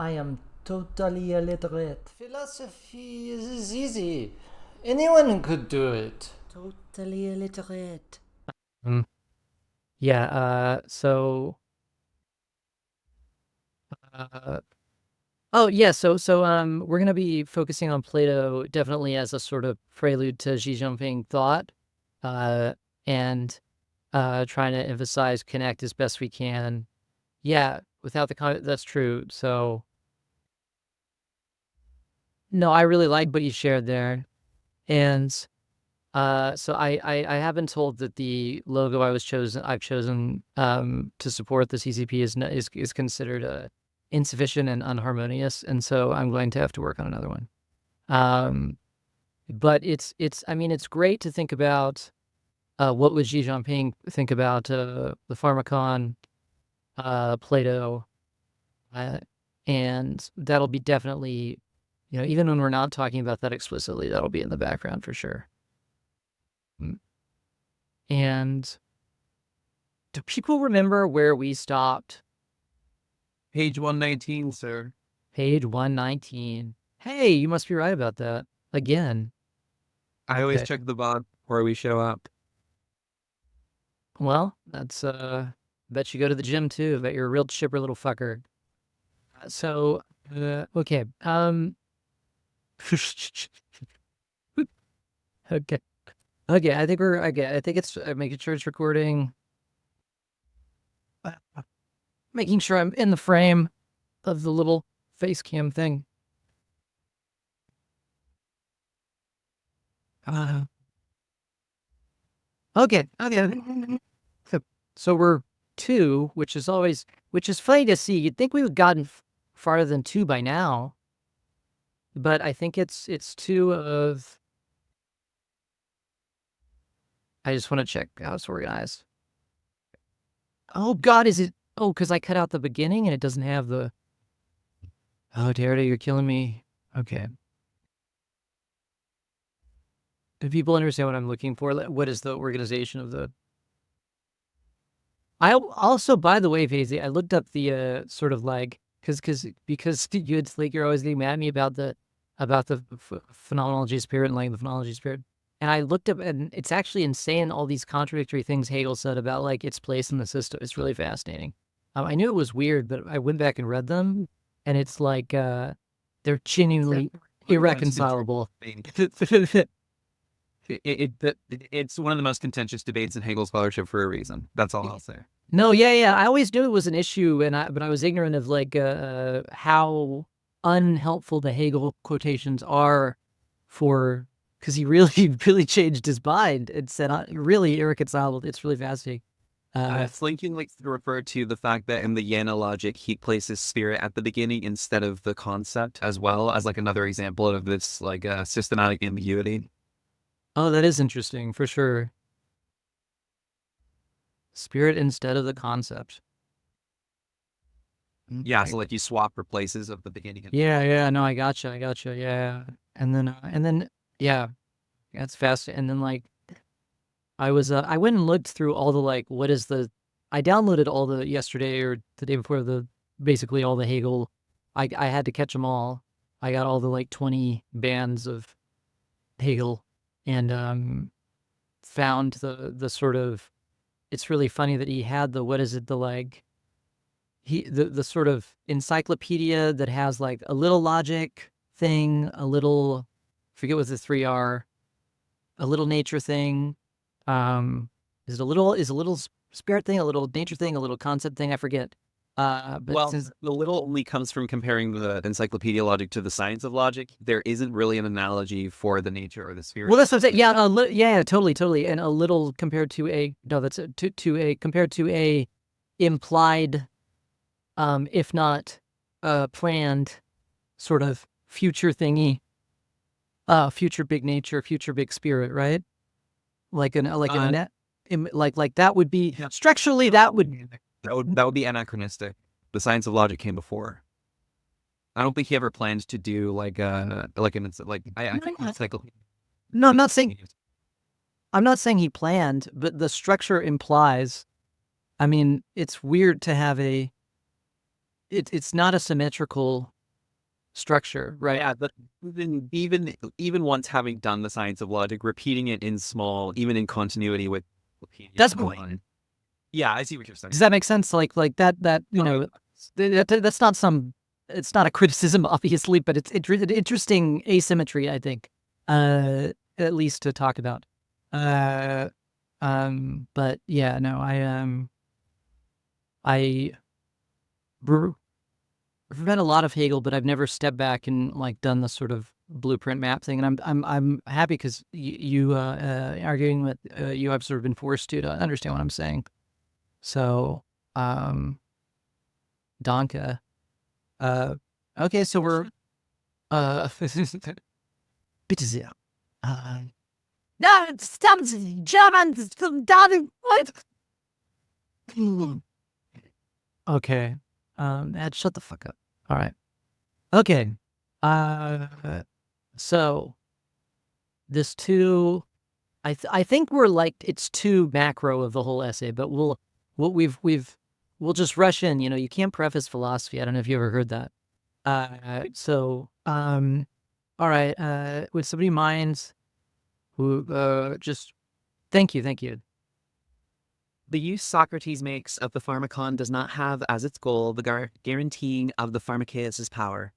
I am totally illiterate. Philosophy is easy. Anyone could do it. Totally illiterate. Mm, yeah, uh oh yeah, we're gonna be focusing on Plato definitely as a sort of prelude to Xi Jinping thought, uh and trying to emphasize connect as best we can. Yeah, without the that's true. So no, I really like what you shared there. And I have been told that the logo I've chosen to support the CCP is considered insufficient and unharmonious, and so I'm going to have to work on another one. Um, but it's I mean it's great to think about what would Xi Jinping think about the Pharmacon, Plato, uh, and that'll be definitely, even when we're not talking about that explicitly, that'll be in the background for sure. Mm. And do people remember where we stopped? Page 119, sir. Page 119. Hey, you must be right about that. Again. I always Okay. check the bot before we show up. Well, that's bet you go to the gym too. Bet you're a real chipper little fucker. So okay. Okay. Okay, I think we're okay. I think it's making sure it's recording. Making sure I'm in the frame of the little face cam thing. Uh, okay. Okay. So we're two, which is funny to see. You'd think we would have gotten farther than two by now, but I think it's two of. I just want to check how it's organized. Oh God, is it? Oh, because I cut out the beginning and it doesn't have the. Oh, Derrida, you're killing me. Okay. Do people understand what I'm looking for? What is the organization of the? I also, by the way, Faisy, I looked up the sort of like because you'd like you're always getting mad at me about the phenomenology of spirit and like the phenomenology of spirit, and I looked up and it's actually insane all these contradictory things Hegel said about like its place in the system. It's really fascinating. I knew it was weird, but I went back and read them, and it's like they're genuinely irreconcilable. It's one of the most contentious debates in Hegel scholarship for a reason. That's all I'll say. No, yeah, yeah. I always knew it was an issue, but I was ignorant of like how unhelpful the Hegel quotations are for because he really really changed his mind and said really irreconcilable. It's really fascinating. Lincoln likes to refer to the fact that in the Jena logic, he places spirit at the beginning instead of the concept, as well as like another example of this like systematic ambiguity. Oh, that is interesting for sure. Spirit instead of the concept. Yeah, so like you swap for places of the beginning and Yeah, yeah. No, I gotcha. I gotcha. Yeah, and then yeah, that's fast. And then like I went and looked through all the like what is the I downloaded all the yesterday or the day before the basically all the Hegel. I had to catch them all. I got all the like 20 bands of Hegel and found the sort of it's really funny that he had the what is it the like the sort of encyclopedia that has like a little logic thing, a little forget what the three are, a little nature thing. Is a little spirit thing, a little nature thing, a little concept thing? I forget. But well, since the little only comes from comparing the encyclopedia logic to the science of logic. There isn't really an analogy for the nature or the spirit. well, that's what I'm saying. Yeah, yeah, totally, totally, and a little compared to a no, that's to a compared to a implied, if not planned, sort of future thingy, future big nature, future big spirit, right? Like an Uh, net, like that would be yeah, structurally that would that would be anachronistic. The science of logic came before. I don't think he ever planned to do like an like I think encyclopedia. no, I'm not saying he planned, but the structure implies. I mean, it's weird to have a it's not a symmetrical structure, right? Yeah, but even once having done the science of logic, repeating it in small, even in continuity with That's the point. Yeah, I see what you're saying. Does that make sense? Like that that's not some. It's not a criticism, obviously, but it's interesting asymmetry, I think. At least to talk about. But yeah, no, I read a lot of Hegel, but I've never stepped back and like done the sort of blueprint map thing. And I'm happy because you arguing with you have sort of been forced to understand what I'm saying. So, Donka. Okay, so we're bitte sehr. No, stop German. What? Okay. Ed, shut the fuck up. All right. Okay. So this too, I think we're like it's too macro of the whole essay, but we'll just rush in. You can't preface philosophy. I don't know if you ever heard that. All right. Would somebody mind who just thank you. The use Socrates makes of the pharmakon does not have as its goal the guaranteeing of the pharmakeus' power.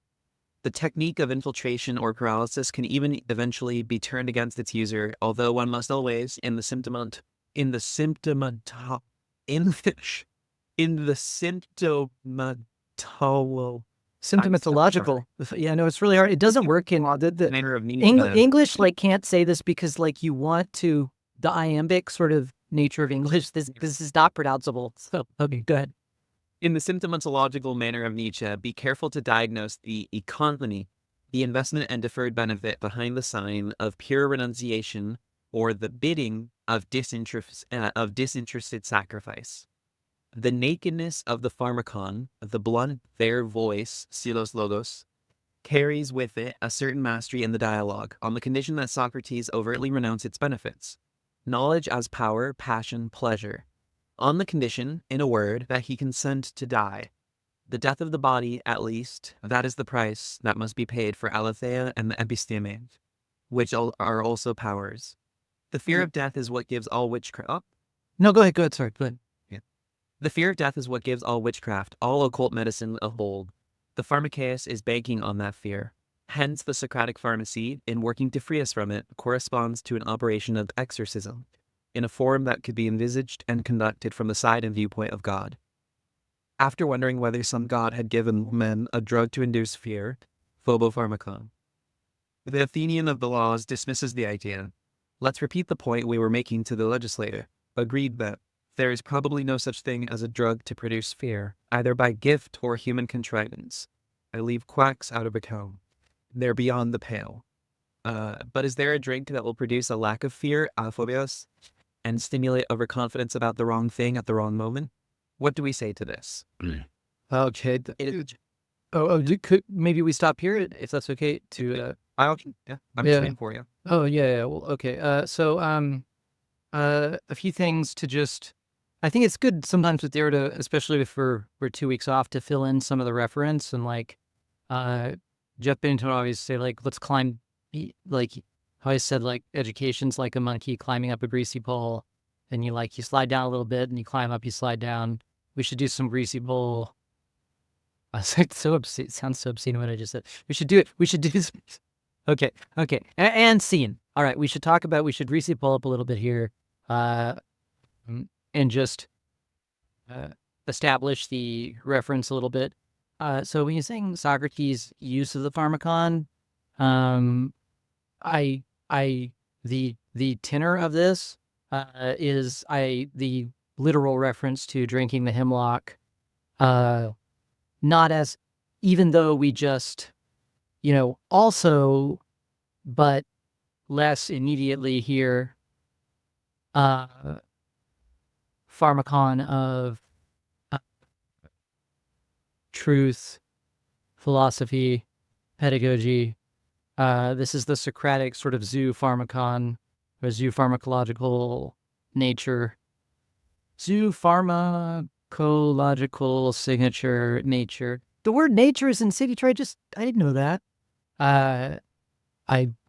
The technique of infiltration or paralysis can even eventually be turned against its user, although one must always, in the symptomatological. Yeah, no, it's really hard. It doesn't work in the manner of English. Like, can't say this because like you want to the iambic sort of nature of English. This is not pronounceable. So okay, go ahead. In the symptomatological manner of Nietzsche, be careful to diagnose the economy, the investment and deferred benefit behind the sign of pure renunciation or the bidding of disinterested sacrifice. The nakedness of the pharmakon, the blunt, bare voice, silos logos, carries with it a certain mastery in the dialogue, on the condition that Socrates overtly renounce its benefits. Knowledge as power, passion, pleasure. On the condition, in a word, that he consent to die. The death of the body, at least, that is the price that must be paid for aletheia and the episteme, which are also powers. The fear of death is what gives all witchcraft. No, go ahead. Sorry, go ahead. The fear of death is what gives all witchcraft, all occult medicine a hold. The pharmakeus is banking on that fear. Hence, the Socratic pharmacy, in working to free us from it, corresponds to an operation of exorcism, in a form that could be envisaged and conducted from the side and viewpoint of God. After wondering whether some god had given men a drug to induce fear, phobopharmakon, the Athenian of the laws dismisses the idea. Let's repeat the point we were making to the legislator. Agreed that there is probably no such thing as a drug to produce fear, either by gift or human contrivance. I leave quacks out of account. They're beyond the pale. But is there a drink that will produce a lack of fear, aphobias, and stimulate overconfidence about the wrong thing at the wrong moment? What do we say to this? Okay. Maybe we stop here if that's okay. I'm waiting for you. Oh yeah. Well, okay. A few things to just. I think it's good sometimes with Dare to, especially if we're 2 weeks off, to fill in some of the reference and like, Jeff Bennington would always say like, let's climb, like how I said like education's like a monkey climbing up a greasy pole, and you slide down a little bit and you climb up, you slide down. We should do some greasy pole. I was like so obscene. It sounds so obscene what I just said. We should do it. We should do this. Okay. And scene. All right. We should greasy pole up a little bit here. And just establish the reference a little bit. So when you're saying Socrates' use of the pharmakon, the tenor of this is the literal reference to drinking the hemlock, not as even though we just also, but less immediately here. Pharmakon of truth, philosophy, pedagogy. This is the Socratic sort of zoopharmakon, or zoopharmacological nature. Zoopharmacological signature nature. The word nature is in city trait. I didn't know that.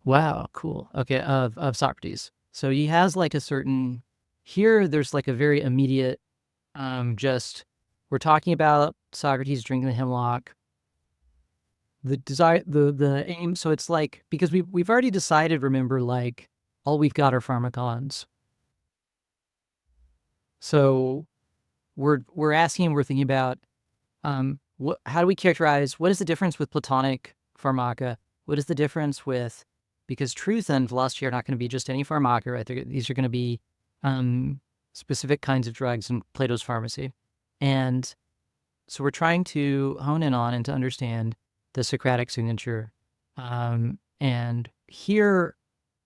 Wow, cool. Okay, of Socrates. So he has like a certain, here there's like a very immediate, just, we're talking about Socrates drinking the hemlock. The desire, the aim, so it's like, because we've already decided, remember, like, all we've got are pharmacons. So we're asking, we're thinking about, how do we characterize, what is the difference with Platonic pharmaca? What is the difference with, because truth and philosophy are not going to be just any pharmaca, right? These are going to be specific kinds of drugs in Plato's pharmacy. And so we're trying to hone in on and to understand the Socratic signature. And here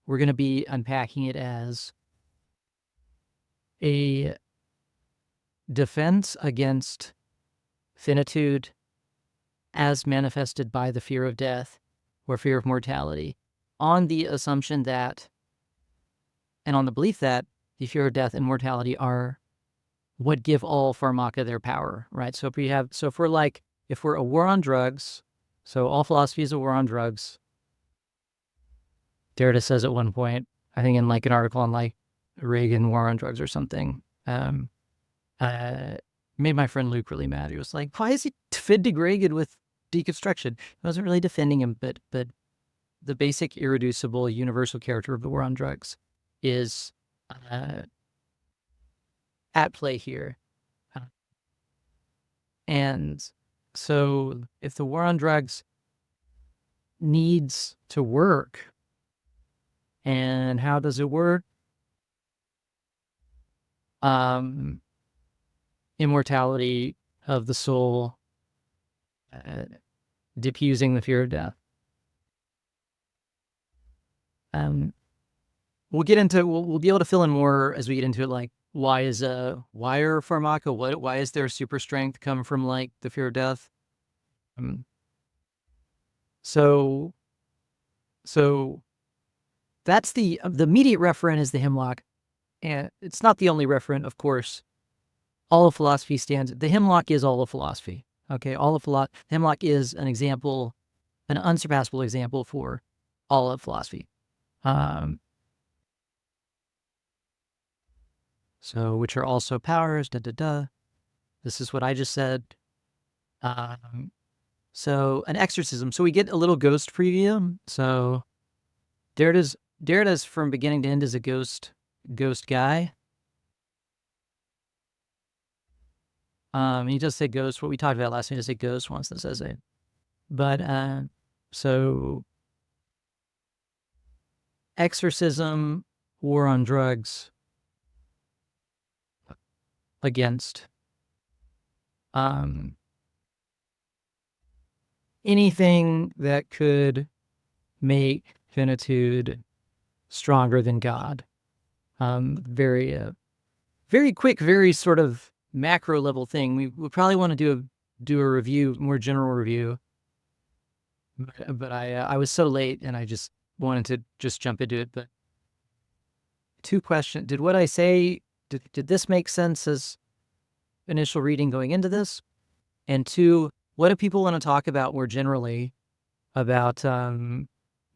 we're going to be unpacking it as a defense against finitude as manifested by the fear of death or fear of mortality, on the assumption that, and on the belief that, the fear of death and mortality are what give all pharmaca their power, right? So if we're a war on drugs, so all philosophy is a war on drugs. Derrida says at one point, I think in like an article on like Reagan war on drugs or something, made my friend Luke really mad. He was like, why is he defending Reagan with deconstruction? I wasn't really defending him, but the basic irreducible universal character of the war on drugs is at play here. And so if the war on drugs needs to work, and how does it work? Immortality of the soul, diffusing the fear of death. We'll get into, we'll be able to fill in more as we get into it, like why are pharmaca, why is their super strength come from like the fear of death? So that's the immediate referent is the hemlock, and it's not the only referent, of course. All of philosophy stands, the hemlock is all of philosophy. Okay, hemlock is an example, an unsurpassable example for all of philosophy. So, which are also powers, This is what I just said. So, an exorcism. So we get a little ghost preview. So, Derrida's from beginning to end is a ghost guy. He does say ghost. What we talked about last time, he does say ghost once that says it. But, so exorcism, war on drugs, against anything that could make finitude stronger than God. Very quick, very sort of macro level thing. We probably want to do a review, more general review. But I was so late and I just wanted to just jump into it. But two questions. Did what I say, did this make sense as initial reading going into this? And two, what do people want to talk about more generally about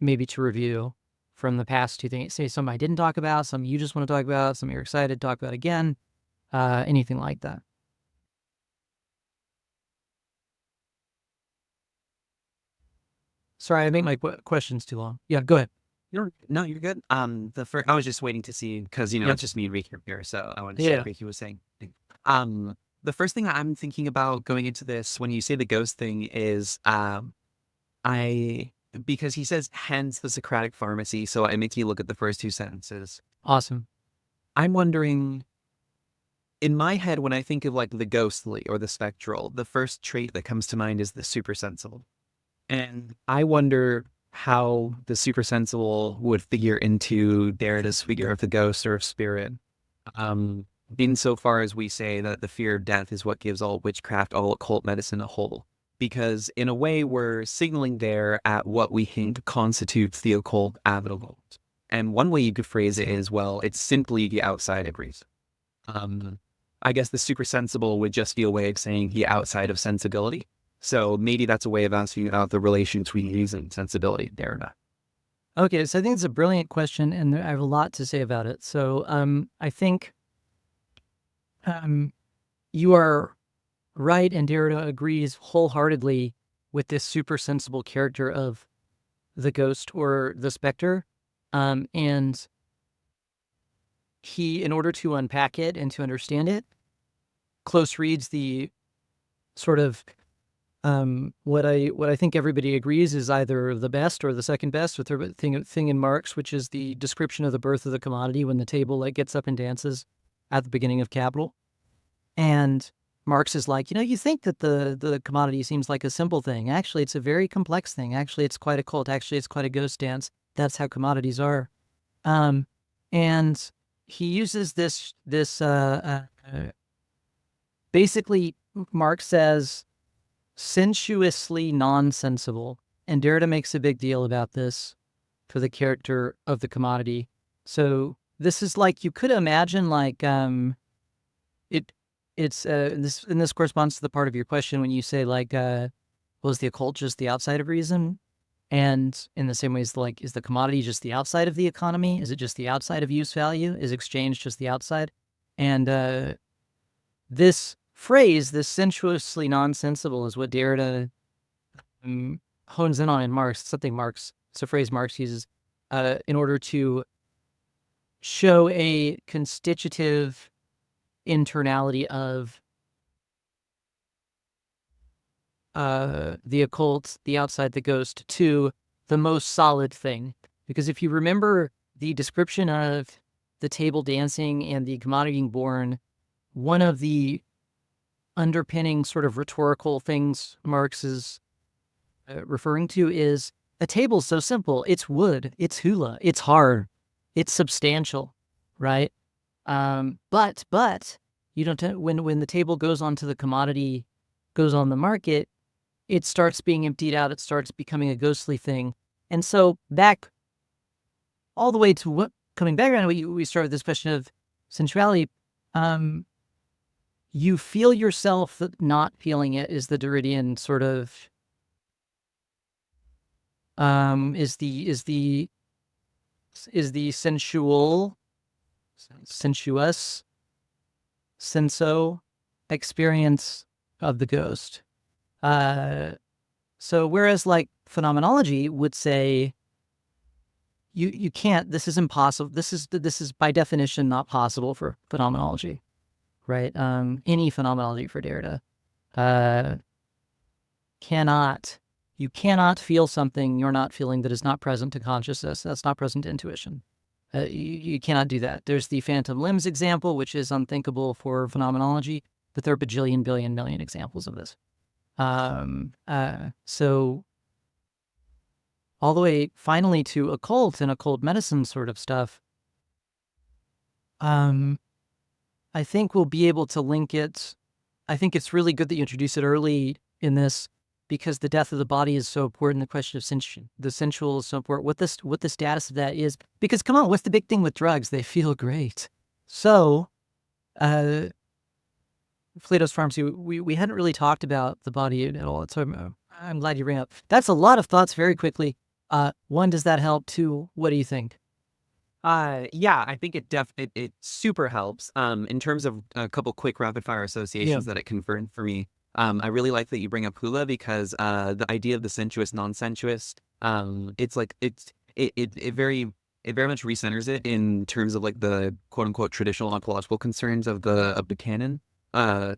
maybe to review from the past two things? Say some I didn't talk about, some you just want to talk about, some you're excited to talk about again, anything like that. Sorry, I make my questions too long. Yeah, go ahead. You're good. I was just waiting to see, because it's just me and Ricky here, so I wanted to see what Ricky was saying. The first thing I'm thinking about going into this, when you say the ghost thing, is because he says hence the Socratic pharmacy, so it makes me look at the first two sentences. Awesome. I'm wondering, in my head, when I think of like the ghostly or the spectral, the first trait that comes to mind is the supersensible. And I wonder how the supersensible would figure into Derrida's figure of the ghost or of spirit. Insofar as we say that the fear of death is what gives all witchcraft, all occult medicine a whole. Because in a way, we're signaling there at what we think constitutes the occult habitable. And one way you could phrase it is, well, it's simply the outside of reason. I guess the supersensible would just be a way of saying the outside of sensibility. So maybe that's a way of asking about the relation between reason and sensibility in Derrida. Okay, so I think it's a brilliant question, and I have a lot to say about it. So I think you are right, and Derrida agrees wholeheartedly with this super sensible character of the ghost or the specter. And he, in order to unpack it and to understand it, close reads the sort of what I think everybody agrees is either the best or the second best with the thing in Marx, which is the description of the birth of the commodity when the table like gets up and dances at the beginning of Capital. And Marx is like, you think that the commodity seems like a simple thing. Actually, it's a very complex thing. Actually, it's quite a cult. Actually, it's quite a ghost dance. That's how commodities are. And he uses this basically, Marx says, sensuously nonsensible. And Derrida makes a big deal about this for the character of the commodity. So this is like, you could imagine like this corresponds to the part of your question when you say like was the occult just the outside of reason? And in the same ways, like, is the commodity just the outside of the economy? Is it just the outside of use value? Is exchange just the outside? And this phrase, this sensuously nonsensible, is what Derrida hones in on in Marx. It's a phrase Marx uses in order to show a constitutive internality of the occult, the outside, the ghost, to the most solid thing. Because if you remember the description of the table dancing and the commodity being born, one of the underpinning sort of rhetorical things Marx is referring to is a table's so simple. It's wood, it's hula, it's hard, it's substantial, right? But you don't when the table goes onto the commodity, goes on the market, it starts being emptied out. It starts becoming a ghostly thing. And so back all the way to what coming back around, we start with this question of sensuality. You feel yourself not feeling it is the Derridian sort of is the sensual, sensuous, senso experience of the ghost. So whereas like phenomenology would say you can't, this is impossible. This is by definition not possible for phenomenology, right? Any phenomenology for Derrida you cannot feel something you're not feeling that is not present to consciousness. That's not present to intuition. You cannot do that. There's the phantom limbs example, which is unthinkable for phenomenology, but there are bajillion, billion, million examples of this. So all the way finally to occult and occult medicine sort of stuff, I think we'll be able to link it. I think it's really good that you introduce it early in this because the death of the body is so important. The question of the sensual is so important. What the status of that is, because come on, what's the big thing with drugs? They feel great. So, Plato's pharmacy, we hadn't really talked about the body at all. So I'm glad you bring up. That's a lot of thoughts very quickly. One, does that help? Two, what do you think? Yeah, I think it super helps. In terms of a couple quick rapid fire associations that it confirmed for me. I really like that you bring up hula because the idea of the sensuous, non-sensuous, it very much recenters it in terms of like the quote unquote traditional ontological concerns of the canon.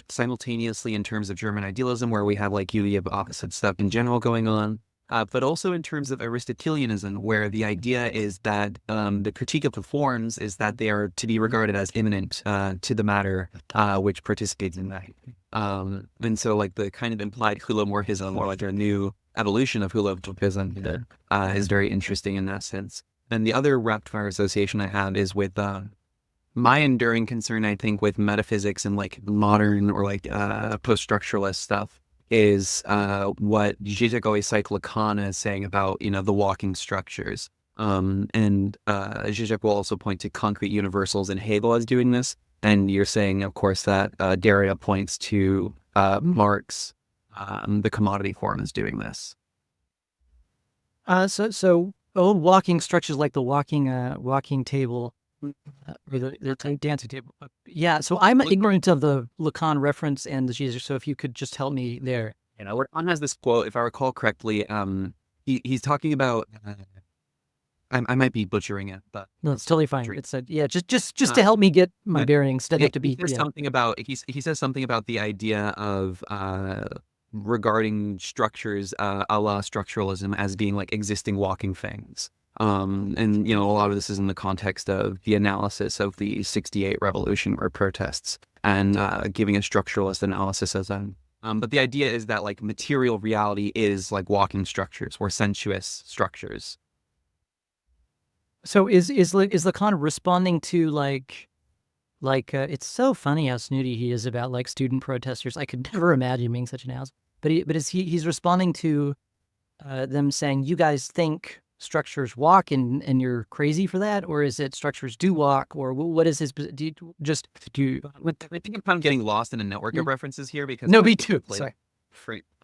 Simultaneously in terms of German idealism, where we have like you have opposite stuff in general going on. But also in terms of Aristotelianism, where the idea is that the critique of the forms is that they are to be regarded as immanent to the matter which participates in that. And so like the kind of implied hulomorphism, or like a new evolution of hulomorphism is very interesting in that sense. And the other rapid fire association I have is with my enduring concern, I think, with metaphysics and like modern or like post-structuralist stuff is what Zizek Lacan is saying about, the walking structures. And Zizek will also point to concrete universals, and Hegel as doing this. And you're saying, of course, that Derrida points to Marx the commodity form is doing this. So old walking structures like the walking table, or the dancing table. Yeah. So I'm ignorant of the Lacan reference and the Jesus. So if you could just help me there. You know, Lacan has this quote, if I recall correctly. He's talking about. I might be butchering it, but No, it's totally fine. Drink. It's just to help me get my bearings. Doesn't have to be. There's something about he says something about the idea of regarding structures a la structuralism as being like existing walking things. And you know, a lot of this is in the context of the analysis of the '68 revolution or protests, and giving a structuralist analysis as a. But the idea is that like material reality is like walking structures or sensuous structures. So is Lacan responding to like it's so funny how snooty he is about like student protesters. I could never imagine being such an ass. But he's responding to them saying you guys think structures walk and you're crazy for that, or is it structures do walk, or what is his? Do you? I think I'm getting lost in a network of references here because No, me too. Sorry.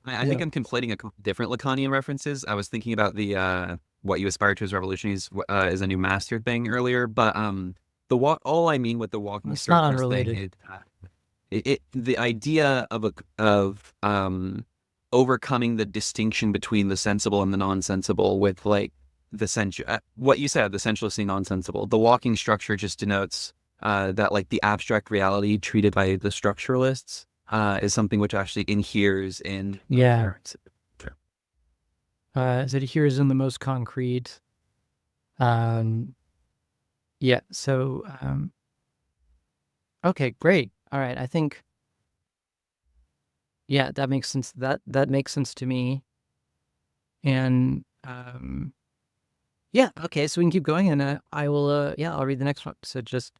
I think I'm conflating a couple different Lacanian references. I was thinking about the what you aspire to as revolution is a new mastered thing earlier, but all I mean with the walking It's not structures unrelated. thing, the idea of overcoming the distinction between the sensible and the nonsensible with like the what you said, the sensuously nonsensible. The walking structure just denotes that like the abstract reality treated by the structuralists is something which actually inheres in that adheres in the most concrete. Yeah. So okay, great. All right. I think that makes sense. That makes sense to me. And okay, so we can keep going, and I will I'll read the next one. So just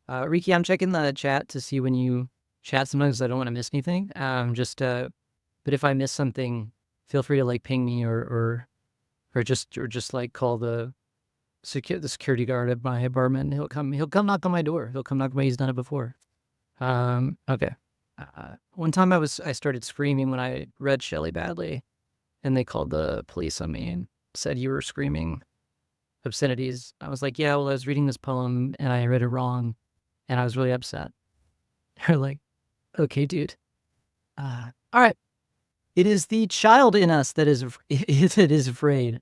Riki, I'm checking the chat to see when you chat sometimes. I don't want to miss anything. But if I miss something, feel free to like ping me or just like call the security guard at my apartment. He'll come knock on my door. He'll come knock on my. He's done it before. Okay. One time I started screaming when I read Shelley badly, and they called the police on me and said you were screaming obscenities. I was like, yeah, well, I was reading this poem and I read it wrong, and I was really upset. They're like, okay, dude. All right. It is the child in us that is afraid.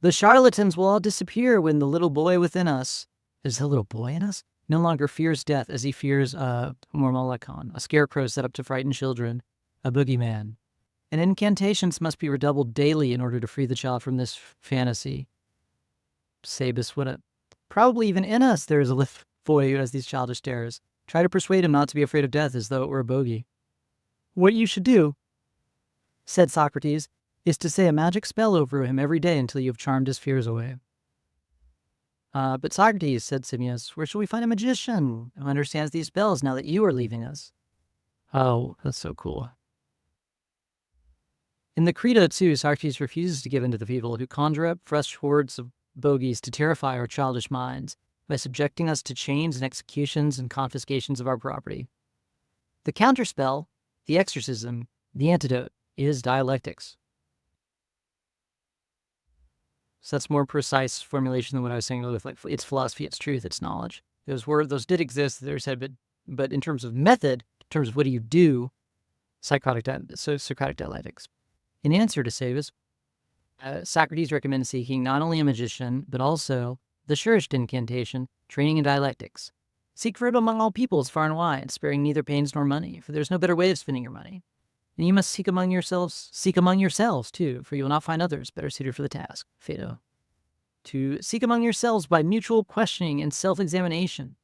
The charlatans will all disappear when the little boy within us, is the little boy in us, no longer fears death as he fears Mormolekon, a scarecrow set up to frighten children, a boogeyman. And incantations must be redoubled daily in order to free the child from this fantasy. Sabus, probably even in us there is a little boy who has these childish terrors. Try to persuade him not to be afraid of death as though it were a bogey. What you should do, said Socrates, is to say a magic spell over him every day until you have charmed his fears away. But Socrates, said Simmias, where shall we find a magician who understands these spells now that you are leaving us? Oh, that's so cool. In the Credo, too, Socrates refuses to give in to the people who conjure up fresh hordes of bogies to terrify our childish minds by subjecting us to chains and executions and confiscations of our property. The counterspell, the exorcism, the antidote is dialectics. So that's more precise formulation than what I was saying with like it's philosophy, it's truth, it's knowledge. Those did exist, they're said, but in terms of method, in terms of what do you do, Socratic dialectics. In answer to Savus, Socrates recommends seeking not only a magician, but also the surest incantation, training in dialectics. Seek for it among all peoples far and wide, sparing neither pains nor money, for there's no better way of spending your money. And you must seek among yourselves too, for you will not find others better suited for the task. Phaedo. To seek among yourselves by mutual questioning and self-examination.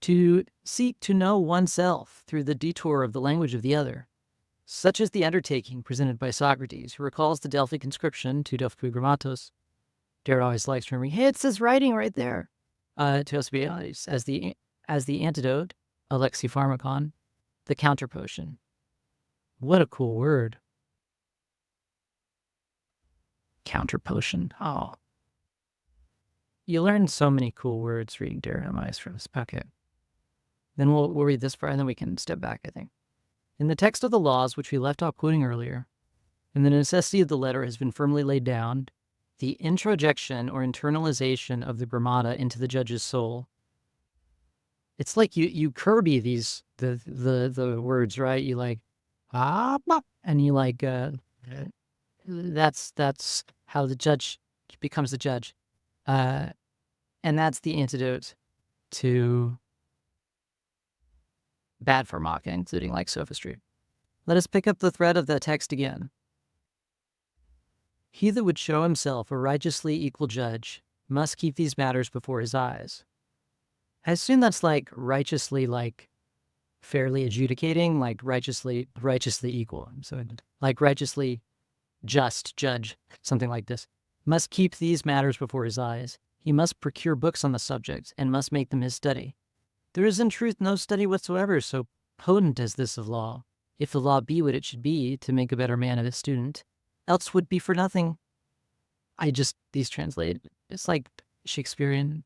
To seek to know oneself through the detour of the language of the other. Such is the undertaking presented by Socrates, who recalls the Delphic inscription, to Delphi Grammatos. Derek always likes to remember, hey, it says writing right there. To Alcibiades, as the antidote, alexipharmakon, the counter potion. What a cool word. Counter potion. Oh. You learn so many cool words reading Derek from this packet. Then we'll read this part, and then we can step back, I think. In the text of the laws, which we left off quoting earlier, and the necessity of the letter has been firmly laid down, the introjection or internalization of the grammata into the judge's soul. It's like you Kirby the words, right? You like and you like that's how the judge becomes the judge. And that's the antidote to bad pharmaca, including like sophistry. Let us pick up the thread of the text again. He that would show himself a righteously equal judge must keep these matters before his eyes. I assume that's like righteously, like fairly adjudicating, like righteously equal. So like righteously just judge, something like this. Must keep these matters before his eyes. He must procure books on the subject and must make them his study. There is in truth no study whatsoever so potent as this of law, if the law be what it should be to make a better man of his student, else would be for nothing. These translate, it's like Shakespearean.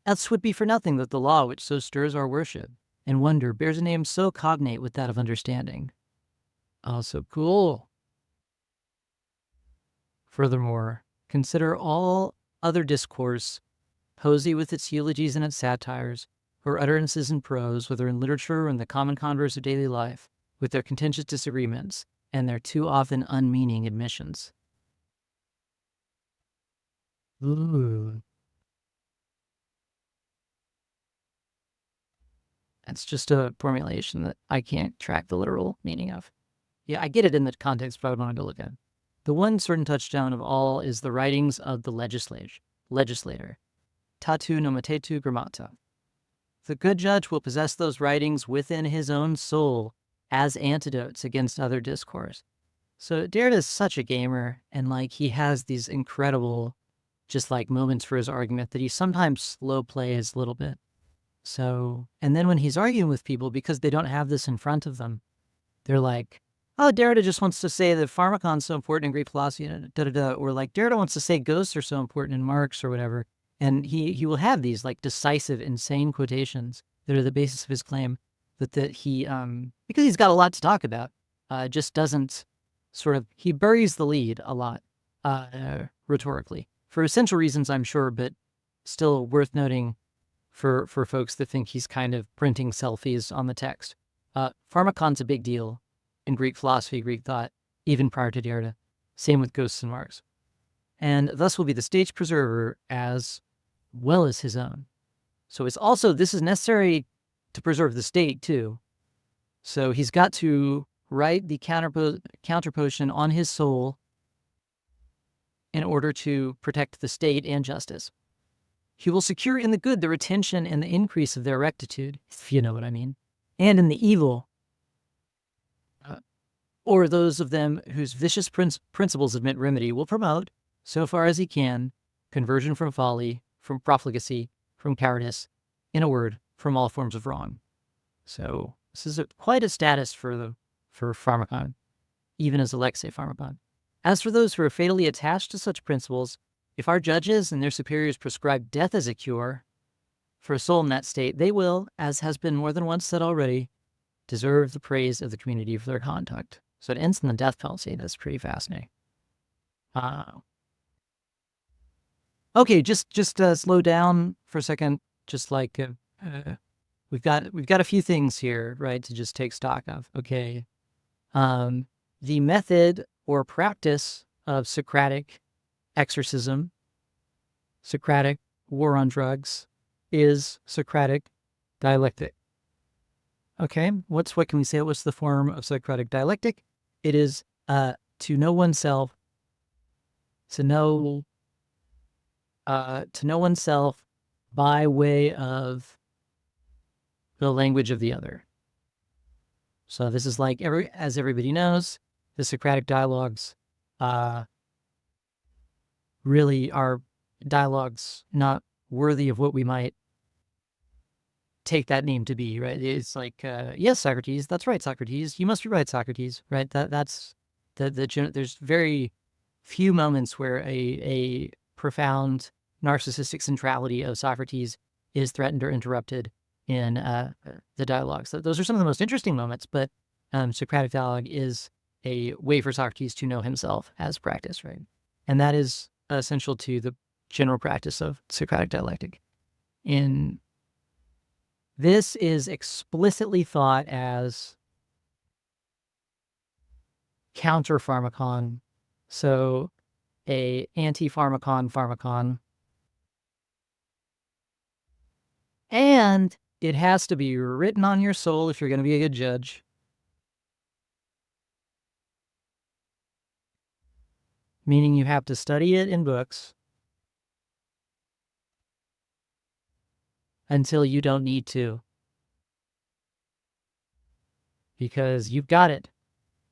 Else would be for nothing that the law which so stirs our worship and wonder bears a name so cognate with that of understanding. Oh, so cool. Furthermore, consider all other discourse, poesy with its eulogies and its satires, or utterances in prose, whether in literature or in the common converse of daily life, with their contentious disagreements and their too often unmeaning admissions. Ooh. That's just a formulation that I can't track the literal meaning of. Yeah, I get it in the context, but I wanted to look at it. The one certain touchstone of all is the writings of the legislator. Tatu nomatetu grammata. The good judge will possess those writings within his own soul as antidotes against other discourse. So Derrida is such a gamer, and like he has these incredible just like moments for his argument that he sometimes slow plays a little bit. So, and then when he's arguing with people, because they don't have this in front of them, they're like, oh, Derrida just wants to say that pharmacon's so important in Greek philosophy, or like Derrida wants to say ghosts are so important in Marx or whatever. And he will have these like decisive, insane quotations that are the basis of his claim that he, because he's got a lot to talk about, just doesn't he buries the lead a lot rhetorically for essential reasons, I'm sure, but still worth noting for folks that think he's kind of printing selfies on the text. Pharmacon's a big deal in Greek philosophy, Greek thought, even prior to Derrida. Same with ghosts and Marx. And thus will be the stage preserver as well as his own. So it's also, this is necessary to preserve the state too. So he's got to write the counterpotion on his soul in order to protect the state and justice. He will secure in the good the retention and the increase of their rectitude, if you know what I mean, and in the evil, or those of them whose vicious principles admit remedy, will promote, so far as he can, conversion from folly, from profligacy, from cowardice, in a word, from all forms of wrong. So this is quite a status for Pharmakon, even as Alexei Pharmakon. As for those who are fatally attached to such principles, if our judges and their superiors prescribe death as a cure for a soul in that state, they will, as has been more than once said already, deserve the praise of the community for their conduct. So it ends in the death penalty. That's pretty fascinating. Okay, just slow down for a second. Just like we've got a few things here, right, to just take stock of. Okay, the method or practice of Socratic exorcism, Socratic war on drugs, is Socratic dialectic. Okay, what can we say? What's the form of Socratic dialectic? It is to know oneself, to know oneself by way of the language of the other. So this is like, as everybody knows, the Socratic dialogues really are dialogues not worthy of what we might take that name to be, right? It's like, yes, Socrates, that's right, Socrates, you must be right, Socrates, right? That's there's very few moments where a profound narcissistic centrality of Socrates is threatened or interrupted in the dialogue. So those are some of the most interesting moments, but Socratic dialogue is a way for Socrates to know himself as practice, right? And that is essential to the general practice of Socratic dialectic. In this is explicitly thought as counter-pharmakon, so a anti-pharmakon. And it has to be written on your soul if you're going to be a good judge. Meaning you have to study it in books until you don't need to. Because you've got it.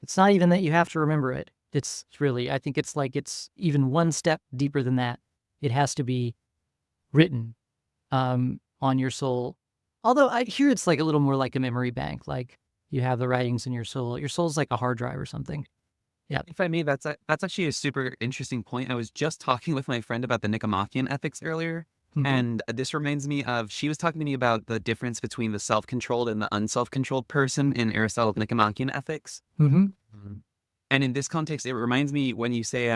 It's not even that you have to remember it. It's really, I think it's like it's even one step deeper than that. It has to be written on your soul. Although I hear it's like a little more like a memory bank, like you have the writings in your soul. Your soul's like a hard drive or something. Yeah. If I may, that's actually a super interesting point. I was just talking with my friend about the Nicomachean ethics earlier, and this reminds me of, she was talking to me about the difference between the self-controlled and the unself-controlled person in Aristotle's Nicomachean ethics. And in this context, it reminds me when you say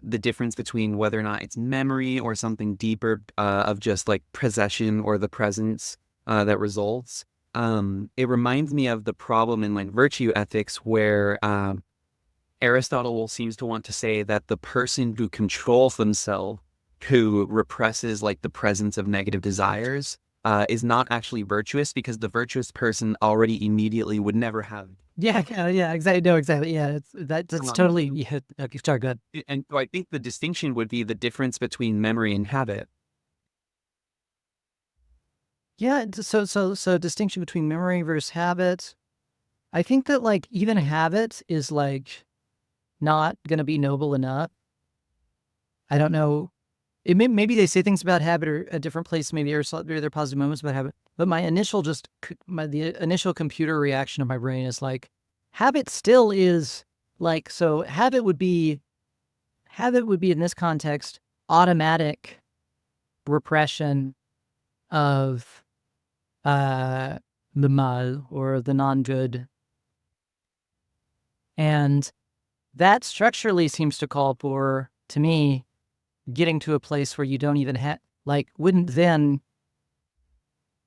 the difference between whether or not it's memory or something deeper of just like possession or the presence that results. It reminds me of the problem in like virtue ethics where Aristotle seems to want to say that the person who controls themselves, who represses like the presence of negative desires, is not actually virtuous, because the virtuous person already immediately would never have. Yeah, exactly. No, exactly. Yeah, that's totally. Yeah, okay, sorry, go ahead. And so I think the distinction would be the difference between memory and habit. Yeah, so distinction between memory versus habit. I think that like even habit is like not going to be noble enough. I don't know. Maybe they say things about habit or a different place. Maybe there are positive moments about habit. But my initial the initial computer reaction of my brain is like, habit still is like, so habit would be in this context automatic repression of the mal, or the non-good, and that structurally seems to call for, to me, getting to a place where you don't even have, like, wouldn't then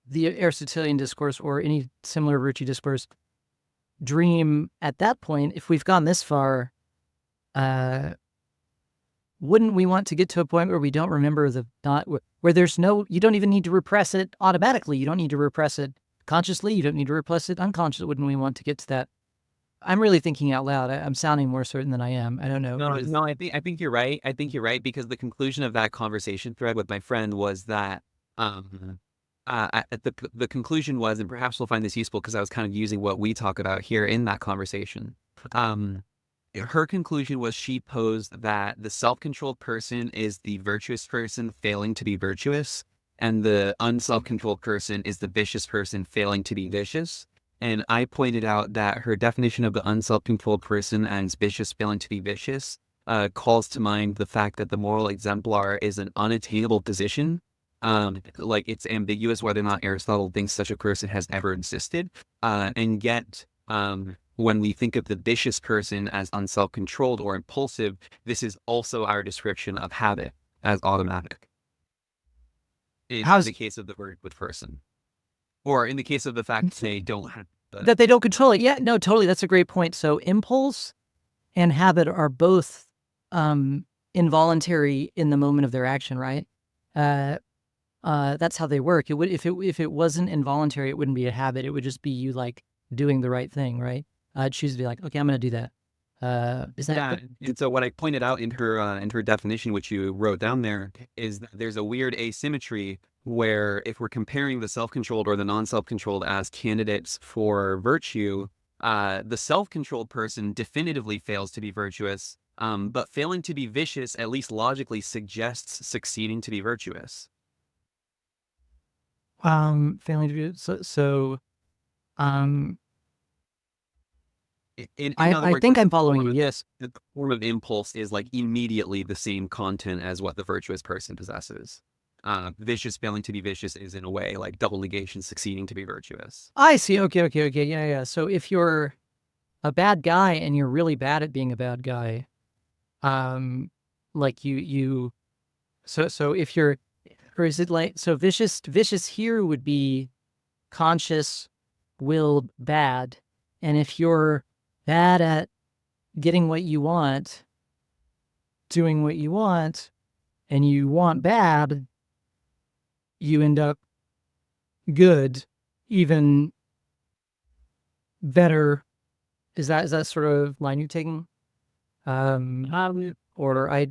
the Aristotelian discourse or any similar virtue discourse dream at that point, if we've gone this far, wouldn't we want to get to a point where we don't remember where there's no, you don't even need to repress it automatically. You don't need to repress it consciously. You don't need to repress it unconsciously. Wouldn't we want to get to that? I'm really thinking out loud. I'm sounding more certain than I am. I don't know. No, I think you're right. I think you're right, because the conclusion of that conversation thread with my friend was that the conclusion was, and perhaps we'll find this useful because I was kind of using what we talk about here in that conversation. Her conclusion was, she posed that the self-controlled person is the virtuous person failing to be virtuous, and the unself-controlled person is the vicious person failing to be vicious. And I pointed out that her definition of the unself-controlled person as vicious failing to be vicious calls to mind the fact that the moral exemplar is an unattainable position. Like, it's ambiguous whether or not Aristotle thinks such a person has ever existed. And yet, when we think of the vicious person as unself-controlled or impulsive, this is also our description of habit as automatic. In the case of the virtuous person. Or in the case of the fact that they don't have that they don't control it. Yeah, no, totally. That's a great point. So impulse and habit are both involuntary in the moment of their action, right? That's how they work. It would, if it wasn't involuntary, it wouldn't be a habit. It would just be you like doing the right thing, right? Choose to be like, okay, I'm going to do that. And so what I pointed out in her definition, which you wrote down there, is that there's a weird asymmetry where if we're comparing the self-controlled or the non-self-controlled as candidates for virtue, the self-controlled person definitively fails to be virtuous, but failing to be vicious, at least logically, suggests succeeding to be virtuous. Failing to be In I other words, think I'm following you. Yes. the form of impulse is like immediately the same content as what the virtuous person possesses. Vicious failing to be vicious is, in a way, like double negation succeeding to be virtuous. I see. Okay. Yeah. So if you're a bad guy and you're really bad at being a bad guy, like so if you're, or is it like, so vicious here would be conscious, willed bad, and if you're bad at getting what you want, doing what you want, and you want bad, you end up good, even better. Is that sort of line you're taking? Or I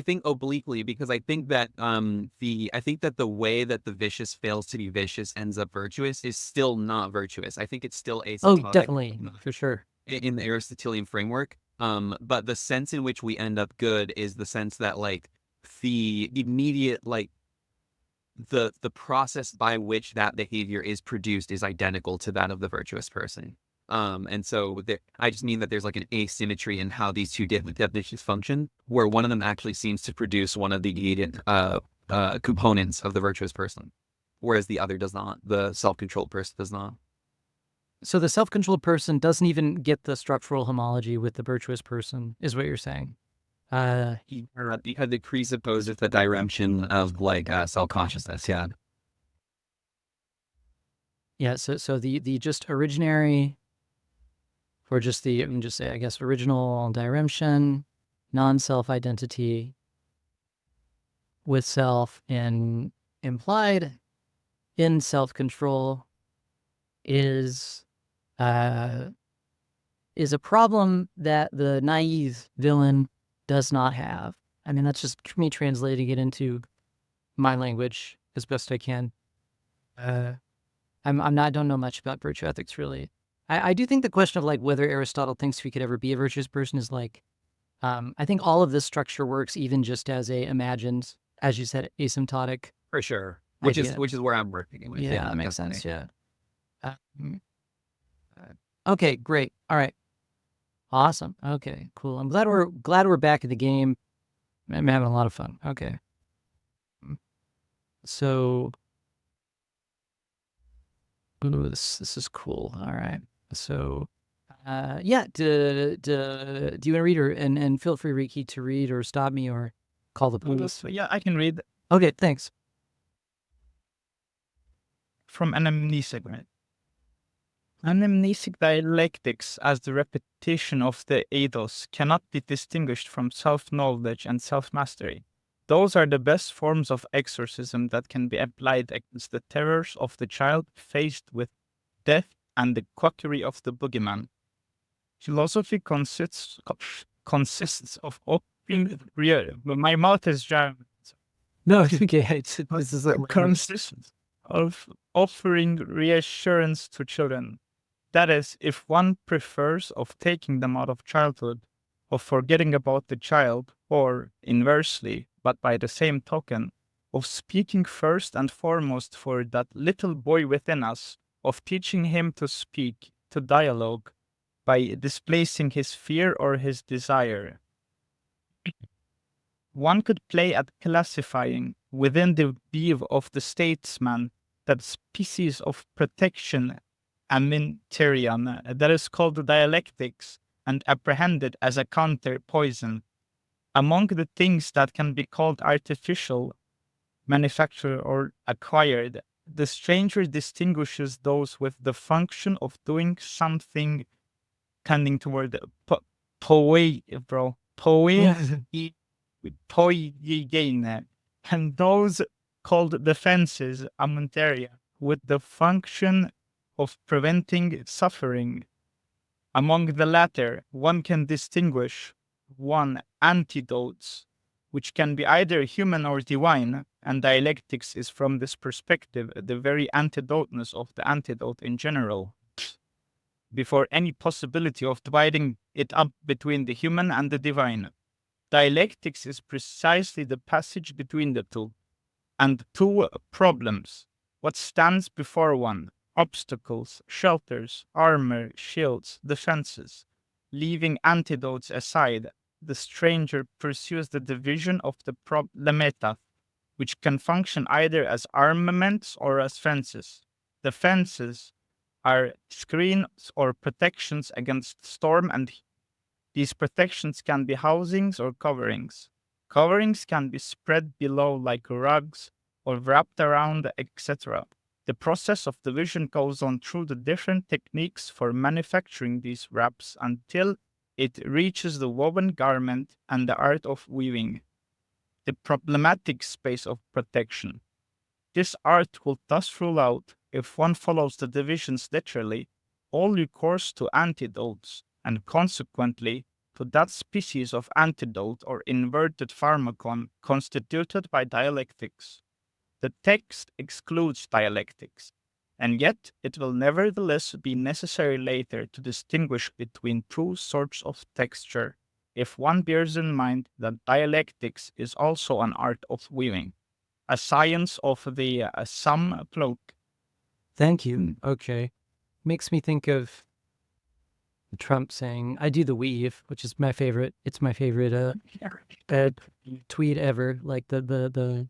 think obliquely, because I think that the way that the vicious fails to be vicious ends up virtuous is still not virtuous. I think it's still asymptotic. Definitely, for sure. In the Aristotelian framework. But the sense in which we end up good is the sense that like the immediate like the process by which that behavior is produced is identical to that of the virtuous person. And so I just mean that there's like an asymmetry in how these two different definitions function, where one of them actually seems to produce one of the immediate components of the virtuous person, whereas the other does not. The self-controlled person does not. So the self-controlled person doesn't even get the structural homology with the virtuous person, is what you're saying. Because it presupposes the direction of like self-consciousness. Yeah. Yeah. So the just originary, or just the, I'm just say, I guess, original diremption, non-self identity with self and implied in self-control is a problem that the naive villain does not have. I mean, that's just me translating it into my language as best I can. I don't know much about virtue ethics, really. I do think the question of like whether Aristotle thinks we could ever be a virtuous person is like, I think all of this structure works even just as a imagined, as you said, asymptotic. For sure. Which idea. is where I'm working with. Yeah, that makes sense. Yeah. Okay, great. All right. Awesome. Okay, cool. I'm glad we're back in the game. I'm having a lot of fun. Okay. So, ooh, this is cool. All right. So, yeah. Do you want to read, or and feel free, Riki, to read or stop me or call the police? Yeah, I can read Okay, thanks. from Anamnesic. Anamnesic dialectics, as the repetition of the eidos, cannot be distinguished from self-knowledge and self-mastery. Those are the best forms of exorcism that can be applied against the terrors of the child faced with death and the quackery of the boogeyman. Philosophy consists of offering my mouth is jammed. No, it's okay. This is Consists of offering reassurance to children. That is, if one prefers of taking them out of childhood, of forgetting about the child, or, inversely, but by the same token, of speaking first and foremost for that little boy within us, of teaching him to speak, to dialogue, by displacing his fear or his desire. One could play at classifying, within the view of the statesman, that species of protection aminterian that is called dialectics and apprehended as a counter poison. Among the things that can be called artificial, manufactured, or acquired, the stranger distinguishes those with the function of doing something tending toward poiegein, and those called defenses amenteria, with the function of preventing suffering. Among the latter, one can distinguish one antidotes, which can be either human or divine, and dialectics is from this perspective the very antidoteness of the antidote in general, before any possibility of dividing it up between the human and the divine. Dialectics is precisely the passage between the two, and two problems. What stands before one? Obstacles, shelters, armor, shields, defenses. Leaving antidotes aside, the stranger pursues the division of the problemata, which can function either as armaments or as fences. The fences are screens or protections against storm, and these protections can be housings or coverings. Coverings can be spread below like rugs or wrapped around, etc. The process of division goes on through the different techniques for manufacturing these wraps until it reaches the woven garment and the art of weaving, the problematic space of protection. This art will thus rule out, if one follows the divisions literally, all recourse to antidotes, and consequently to that species of antidote or inverted pharmacon constituted by dialectics. The text excludes dialectics, and yet it will nevertheless be necessary later to distinguish between two sorts of texture, if one bears in mind that dialectics is also an art of weaving, a science of the sum cloak. Thank you. Okay. Makes me think of Trump saying, "I do the weave," which is my favorite. It's my favorite tweet ever. Like the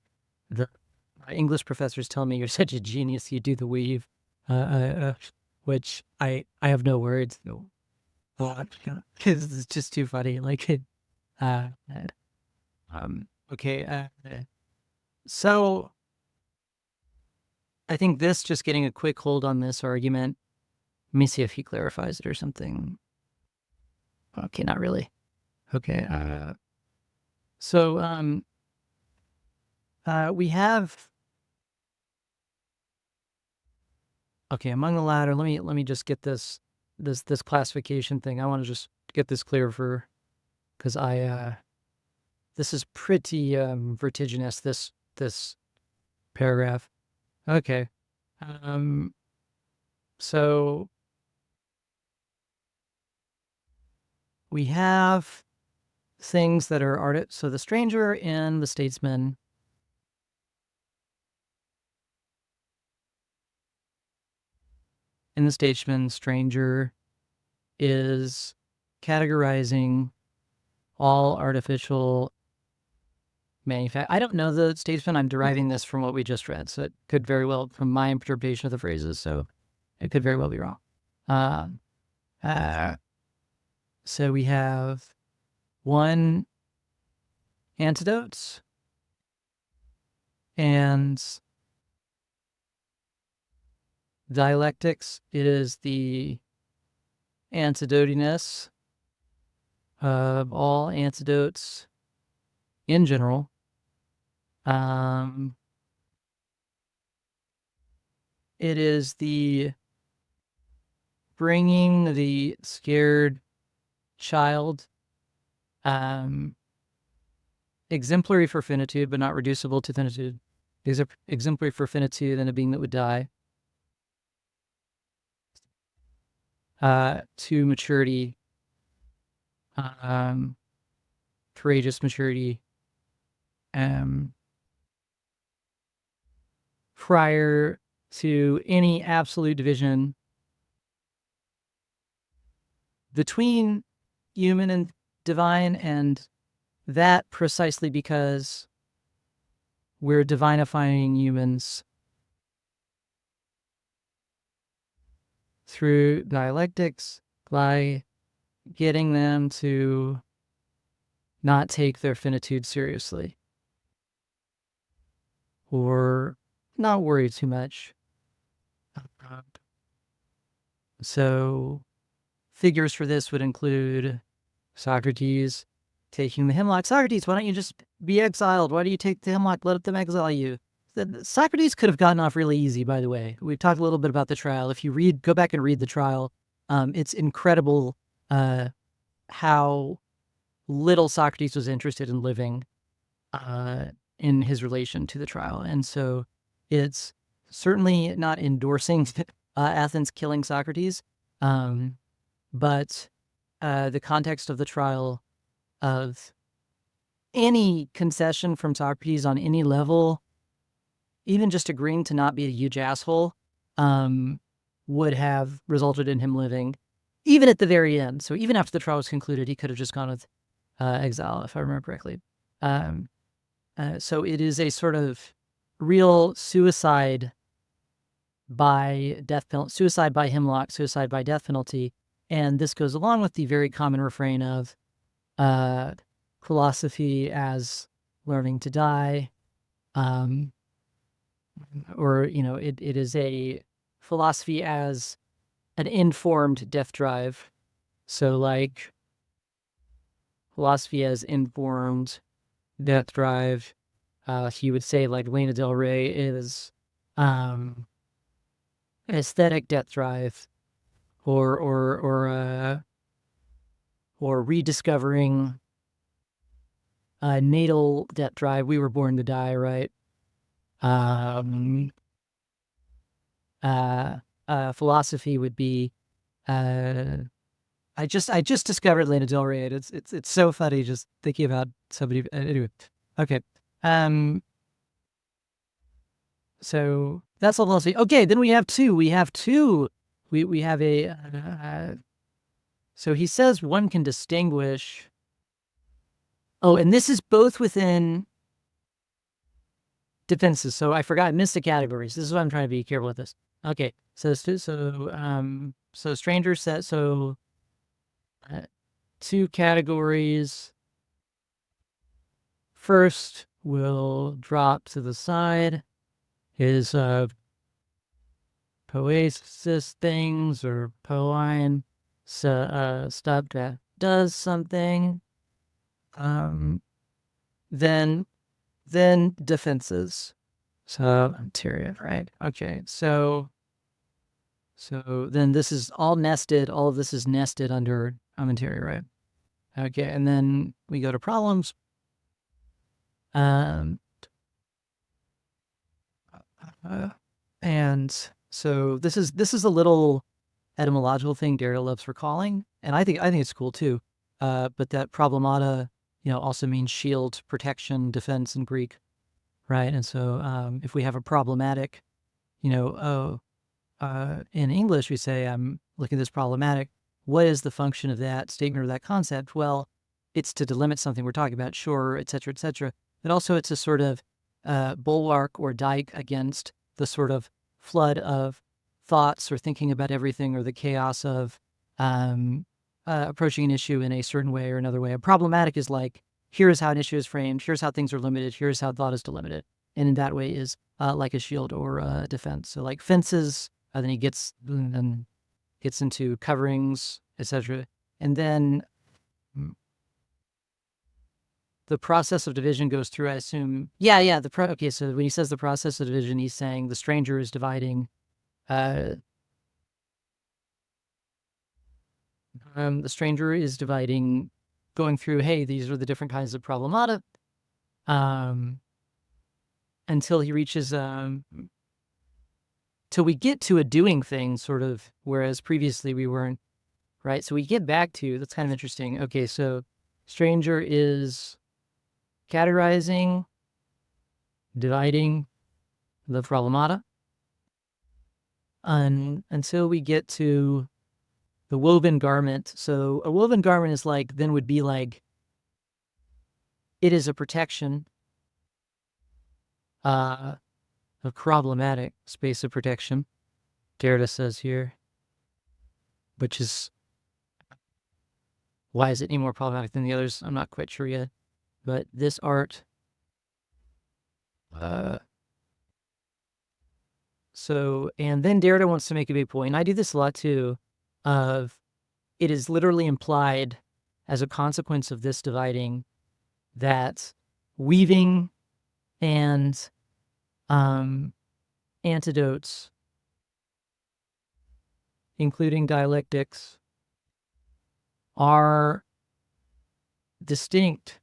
English professors tell me you're such a genius, you do the weave, which I have no words. No, because it's just too funny. Like it. Uh, okay. So I think this just getting a quick hold on this argument. Let me see if he clarifies it or something. Okay, not really. Okay. So we have. Okay, among the latter. Let me just get this classification thing. I want to just get this clear because this is pretty vertiginous. This paragraph. Okay. So we have things that are so the stranger and the statesman. In the statesman, stranger is categorizing all artificial manufacture. I don't know the statesman. I'm deriving this from what we just read, so it could very well, from my interpretation of the phrases, so it could very well be wrong. So we have one, antidotes, and dialectics. It is the antidotiness of all antidotes in general. It is the bringing the scared child, exemplary for finitude, but not reducible to finitude. These are exemplary for finitude and a being that would die, to maturity, courageous maturity, prior to any absolute division between human and divine, and that precisely because we're divinifying humans through dialectics by getting them to not take their finitude seriously or not worry too much. So figures for this would include Socrates taking the hemlock. Socrates, why don't you just be exiled? Why do you take the hemlock? Let them exile you. Socrates could have gotten off really easy, by the way. We talked a little bit about the trial. If you go back and read the trial, it's incredible how little Socrates was interested in living in his relation to the trial. And so it's certainly not endorsing Athens killing Socrates, but the context of the trial of any concession from Socrates on any level, even just agreeing to not be a huge asshole, would have resulted in him living, even at the very end. So even after the trial was concluded, he could have just gone with exile, if I remember correctly. So it is a sort of real suicide by death penalty, suicide by hemlock, suicide by death penalty. And this goes along with the very common refrain of philosophy as learning to die. Or, it is a philosophy as an informed death drive. So like philosophy as informed death drive. He would say like Lana Del Rey is an aesthetic death drive, or rediscovering natal death drive. We were born to die, right? Philosophy would be I just discovered Lana Del Rey. It's so funny just thinking about somebody. Anyway, okay. So that's all philosophy. Okay, then we have two. We have a. So he says one can distinguish. Oh, and this is both within defenses. So I forgot, I missed the categories. This is what I'm trying to be careful with this. Okay, so stranger set. So two categories. First, we'll drop to the side his poesis things or poine stuff that does something. Then defenses. So interior, right? Okay, so then this is all nested. All of this is nested under interior, right? Okay, and then we go to problems. And so this is a little etymological thing Derrida loves recalling, and I think it's cool too. But that problemata, also means shield, protection, defense in Greek, right? And so if we have a problematic, in English we say I'm looking at this problematic. What is the function of that statement or that concept? Well, it's to delimit something we're talking about, sure, et cetera, et cetera. But also it's a sort of bulwark or dike against the sort of flood of thoughts or thinking about everything or the chaos of approaching an issue in a certain way or another way. A problematic is like, here is how an issue is framed, here's how things are limited, here's how thought is delimited. And in that way is like a shield or a defense. So like fences, then he gets into coverings, etc. And then the process of division goes through, I assume. Yeah. Okay, so when he says the process of division, he's saying the stranger is dividing. The stranger is dividing, going through, hey, these are the different kinds of problemata, until he reaches, till we get to a doing thing, sort of, whereas previously we weren't, right? So we get back to, that's kind of interesting. Okay, so stranger is categorizing, dividing the problemata, until we get to the woven garment. So a woven garment is like, then would be like, it is a protection, a problematic space of protection, Derrida says here, which is, why is it any more problematic than the others? I'm not quite sure yet. But this art, and then Derrida wants to make a big point, and I do this a lot too, of it is literally implied as a consequence of this dividing that weaving and antidotes, including dialectics, are distinct.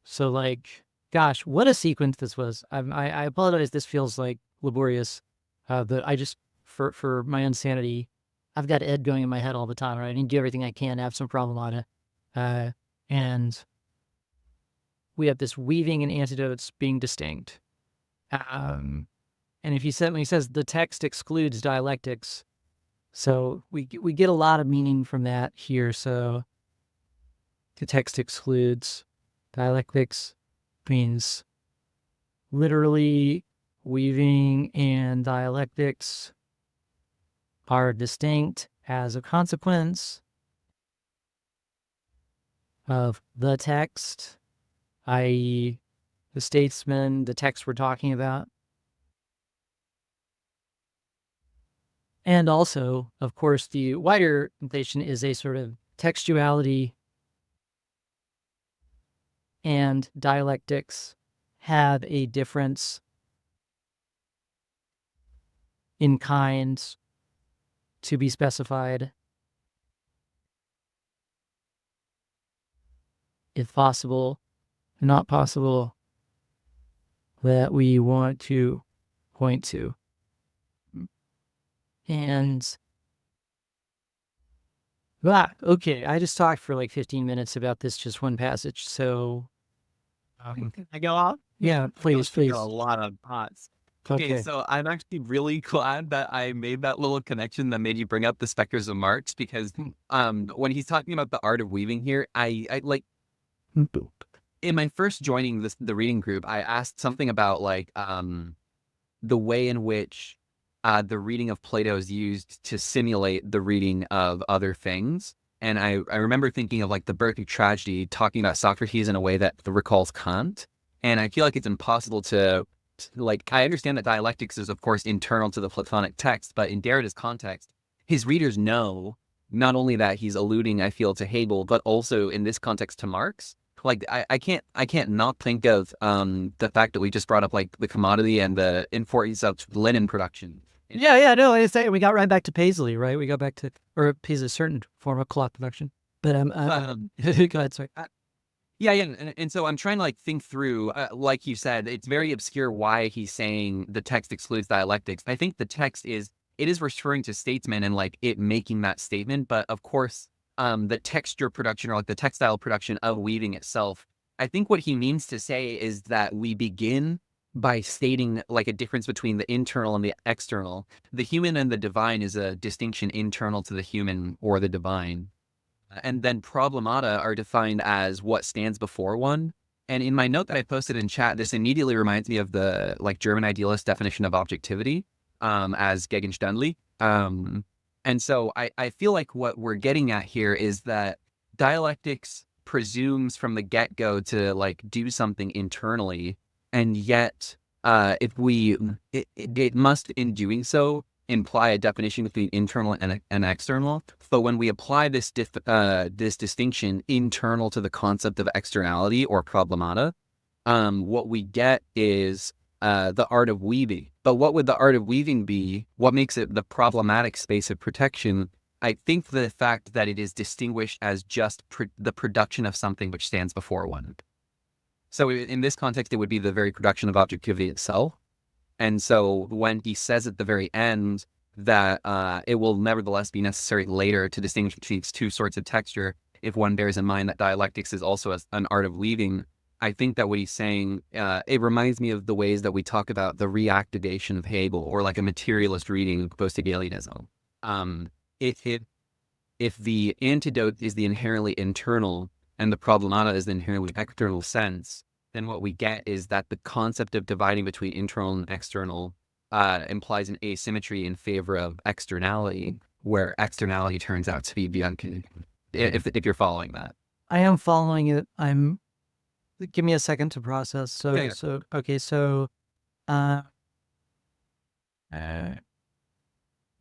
So like, gosh, what a sequence this was. I apologize. This feels like laborious. But I just, for my insanity, I've got Ed going in my head all the time, right? I need to do everything I can to have some problemata. And we have this weaving and antidotes being distinct. And when he says the text excludes dialectics, so we get a lot of meaning from that here. So the text excludes dialectics means literally weaving and dialectics are distinct as a consequence of the text, i.e., the statesman, the text we're talking about. And also, of course, the wider implication is a sort of textuality and dialectics have a difference in kinds to be specified, if possible, not possible, that we want to point to. And okay, I just talked for like 15 minutes about this just one passage. So I go out. yeah, please. A lot of pots. Okay, so I'm actually really glad that I made that little connection that made you bring up the specters of Marx, because when he's talking about the art of weaving here, I like in my first joining the reading group, I asked something about like the way in which the reading of Plato is used to simulate the reading of other things. And I remember thinking of like the Berkeley tragedy talking about Socrates in a way that recalls Kant. And I feel like it's impossible to like, I understand that dialectics is, of course, internal to the Platonic text, but in Derrida's context, his readers know not only that he's alluding, I feel, to Hegel, but also in this context to Marx. Like, I can't not think of the fact that we just brought up like the commodity and the importance of linen production. No, I say we got right back to Paisley, right? We got back to, or Paisley, a certain form of cloth production. But go ahead, sorry. Yeah, and so I'm trying to like think through, like you said, it's very obscure why he's saying the text excludes dialectics. I think the text it is referring to statesmen and like it making that statement, but of course, the texture production or like the textile production of weaving itself, I think what he means to say is that we begin by stating like a difference between the internal and the external. The human and the divine is a distinction internal to the human or the divine. And then problemata are defined as what stands before one. And in my note that I posted in chat, this immediately reminds me of the like German idealist definition of objectivity as Gegenständlich. And so I feel like what we're getting at here is that dialectics presumes from the get-go to like do something internally. And yet it must in doing so imply a definition between internal and external. But when we apply this distinction internal to the concept of externality or problemata, what we get is the art of weaving. But what would the art of weaving be? What makes it the problematic space of protection? I think the fact that it is distinguished as just the production of something which stands before one. So in this context, it would be the very production of objectivity itself. And so when he says at the very end that it will nevertheless be necessary later to distinguish between these two sorts of texture, if one bears in mind that dialectics is also an art of weaving, I think that what he's saying, it reminds me of the ways that we talk about the reactivation of Hegel or like a materialist reading of post-Hegelianism. If the antidote is the inherently internal and the problemata is the inherently external sense, then what we get is that the concept of dividing between internal and external implies an asymmetry in favor of externality, where externality turns out to be the unconditioned. If you're following that. I am following it. Give me a second to process. So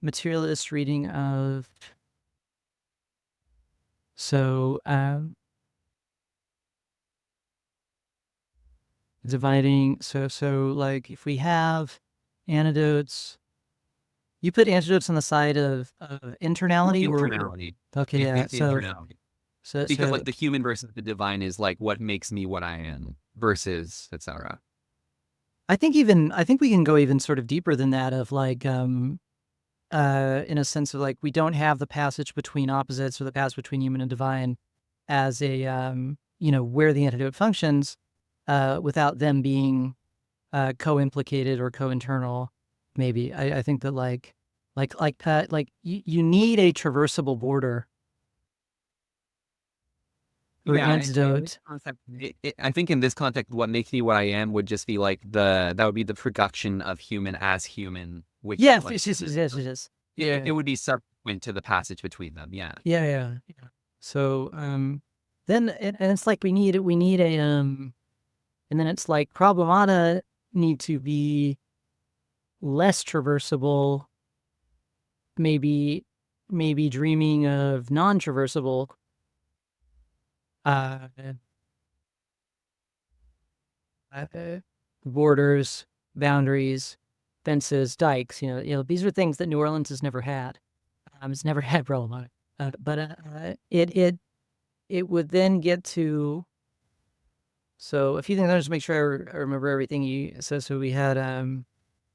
materialist reading of, dividing, so like if we have antidotes, you put antidotes on the side of internality or Internality. okay, yeah. Internality. Because like the human versus the divine is like what makes me what I am versus etc. I think we can go even sort of deeper than that of like in a sense of like we don't have the passage between opposites or the passage between human and divine as a where the antidote functions without them being co-implicated or co-internal. Maybe I think that like you need a traversable border or Yeah, antidote. I think in this context, what makes me what I am would just be like that would be the production of human as human, which Yeah, like, yes. Yeah. it would be subsequent to the passage between them. Yeah. Yeah. So then and it's like we need a and then it's like problemata need to be less traversable, maybe dreaming of non-traversable uh, borders, boundaries, fences, dikes. These are things that New Orleans has never had. It's never had problemata. But it would then get to. So a few things. I just make sure I remember everything you said. So we had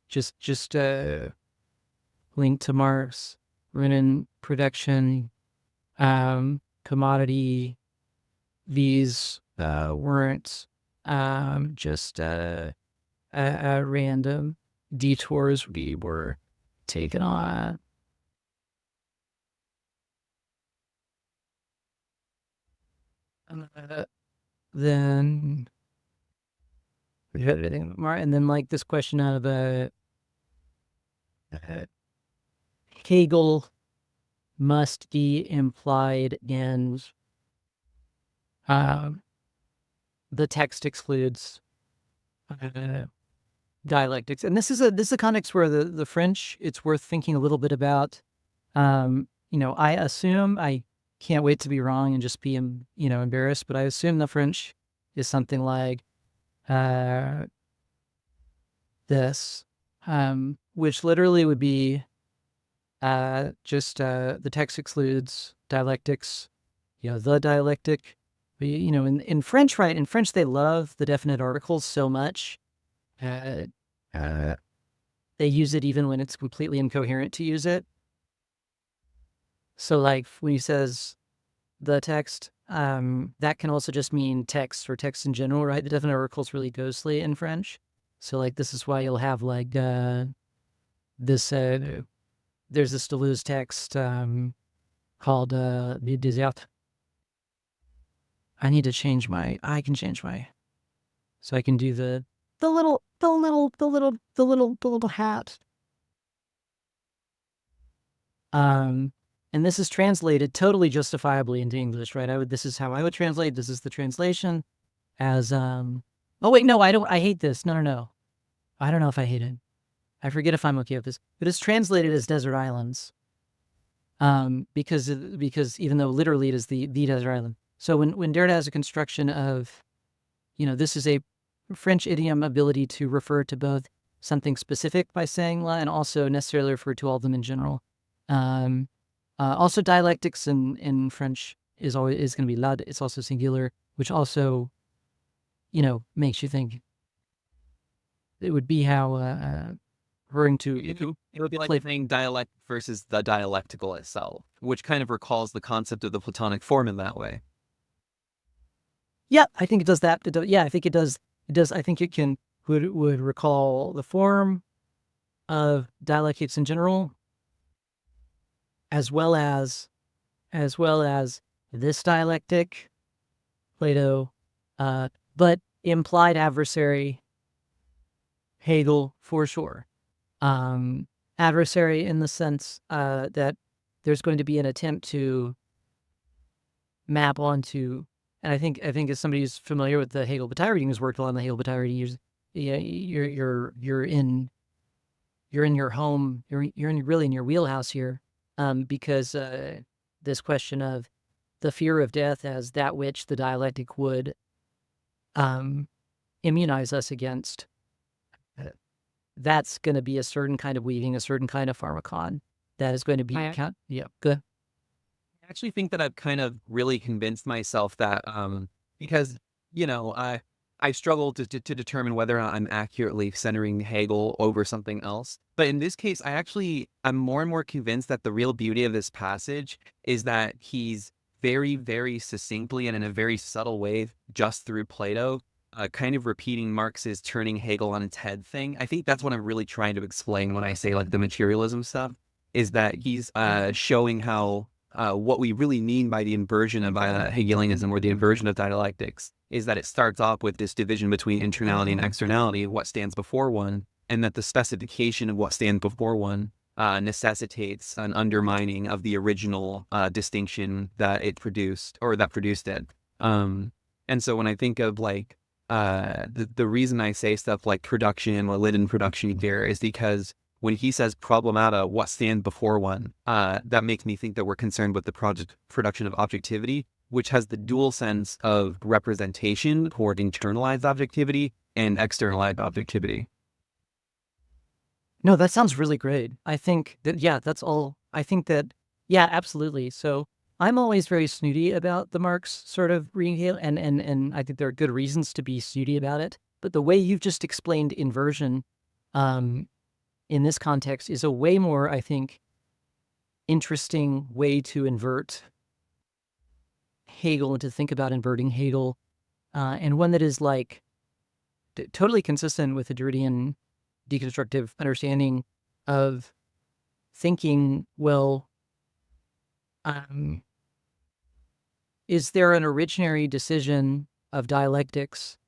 just linked to Mars, Renin production, commodity. These weren't just random detours we were taken on. Then we had everything, and then like this question out of Hegel must be implied in the text excludes dialectics, and this is a context where the French, it's worth thinking a little bit about. I assume, I can't wait to be wrong and just be embarrassed, but I assume the French is something like this, which literally would be just the text excludes dialectics, the dialectic. But, in French, right? In French, they love the definite articles so much. They use it even when it's completely incoherent to use it. So, like, when he says the text, that can also just mean text or text in general, right? The definite article is really ghostly in French. So, like, this is why you'll have, like, this, there's this Deleuze text called Le Désert. I can change my, so I can do the little hat. And this is translated totally justifiably into English, right? This is how I would translate. This is the translation as, oh wait, no, I hate this. No. I don't know if I hate it. I forget if I'm okay with this, but it's translated as desert islands. Because even though literally it is the desert island. So when Derrida has a construction of, this is a French idiom ability to refer to both something specific by saying la and also necessarily refer to all of them in general. Also dialectics in French is going to be la. It's also singular, which also, makes you think. It would be how referring to it would be like saying dialect versus the dialectical itself, which kind of recalls the concept of the Platonic form in that way. Yeah, I think it does that. I think it does. It does. I think it would recall the form of dialectics in general, as well as this dialectic, Plato, but implied adversary, Hegel for sure. Adversary in the sense that there's going to be an attempt to map onto, and I think as somebody who's familiar with the Hegel Bataille reading, who's worked a lot on the Hegel Bataille reading, you're in your home, really in your wheelhouse here, because this question of the fear of death as that which the dialectic would immunize us against. That's going to be a certain kind of weaving, a certain kind of pharmacon that is going to be good. I actually think that I've kind of really convinced myself that because I struggle to determine whether or not I'm accurately centering Hegel over something else. But in this case, I'm more and more convinced that the real beauty of this passage is that he's very, very succinctly and in a very subtle way, just through Plato, kind of repeating Marx's turning Hegel on its head thing. I think that's what I'm really trying to explain when I say like the materialism stuff, is that he's showing how what we really mean by the inversion of Hegelianism or the inversion of dialectics is that it starts off with this division between internality and externality, what stands before one, and that the specification of what stands before one necessitates an undermining of the original distinction that it produced or that produced it. And so when I think of like the reason I say stuff like production or Linden production here is because when he says problemata, what stands before one, that makes me think that we're concerned with the production of objectivity, which has the dual sense of representation toward internalized objectivity and externalized objectivity. No, that sounds really great. I think that, yeah, that's all. I think that, yeah, absolutely. So I'm always very snooty about the Marx sort of reading Hegel, and I think there are good reasons to be snooty about it. But the way you've just explained inversion in this context is a way more, I think, interesting way to invert Hegel and to think about inverting Hegel, and one that is like totally consistent with the Derridian deconstructive understanding of thinking, well, is there an originary decision of dialectics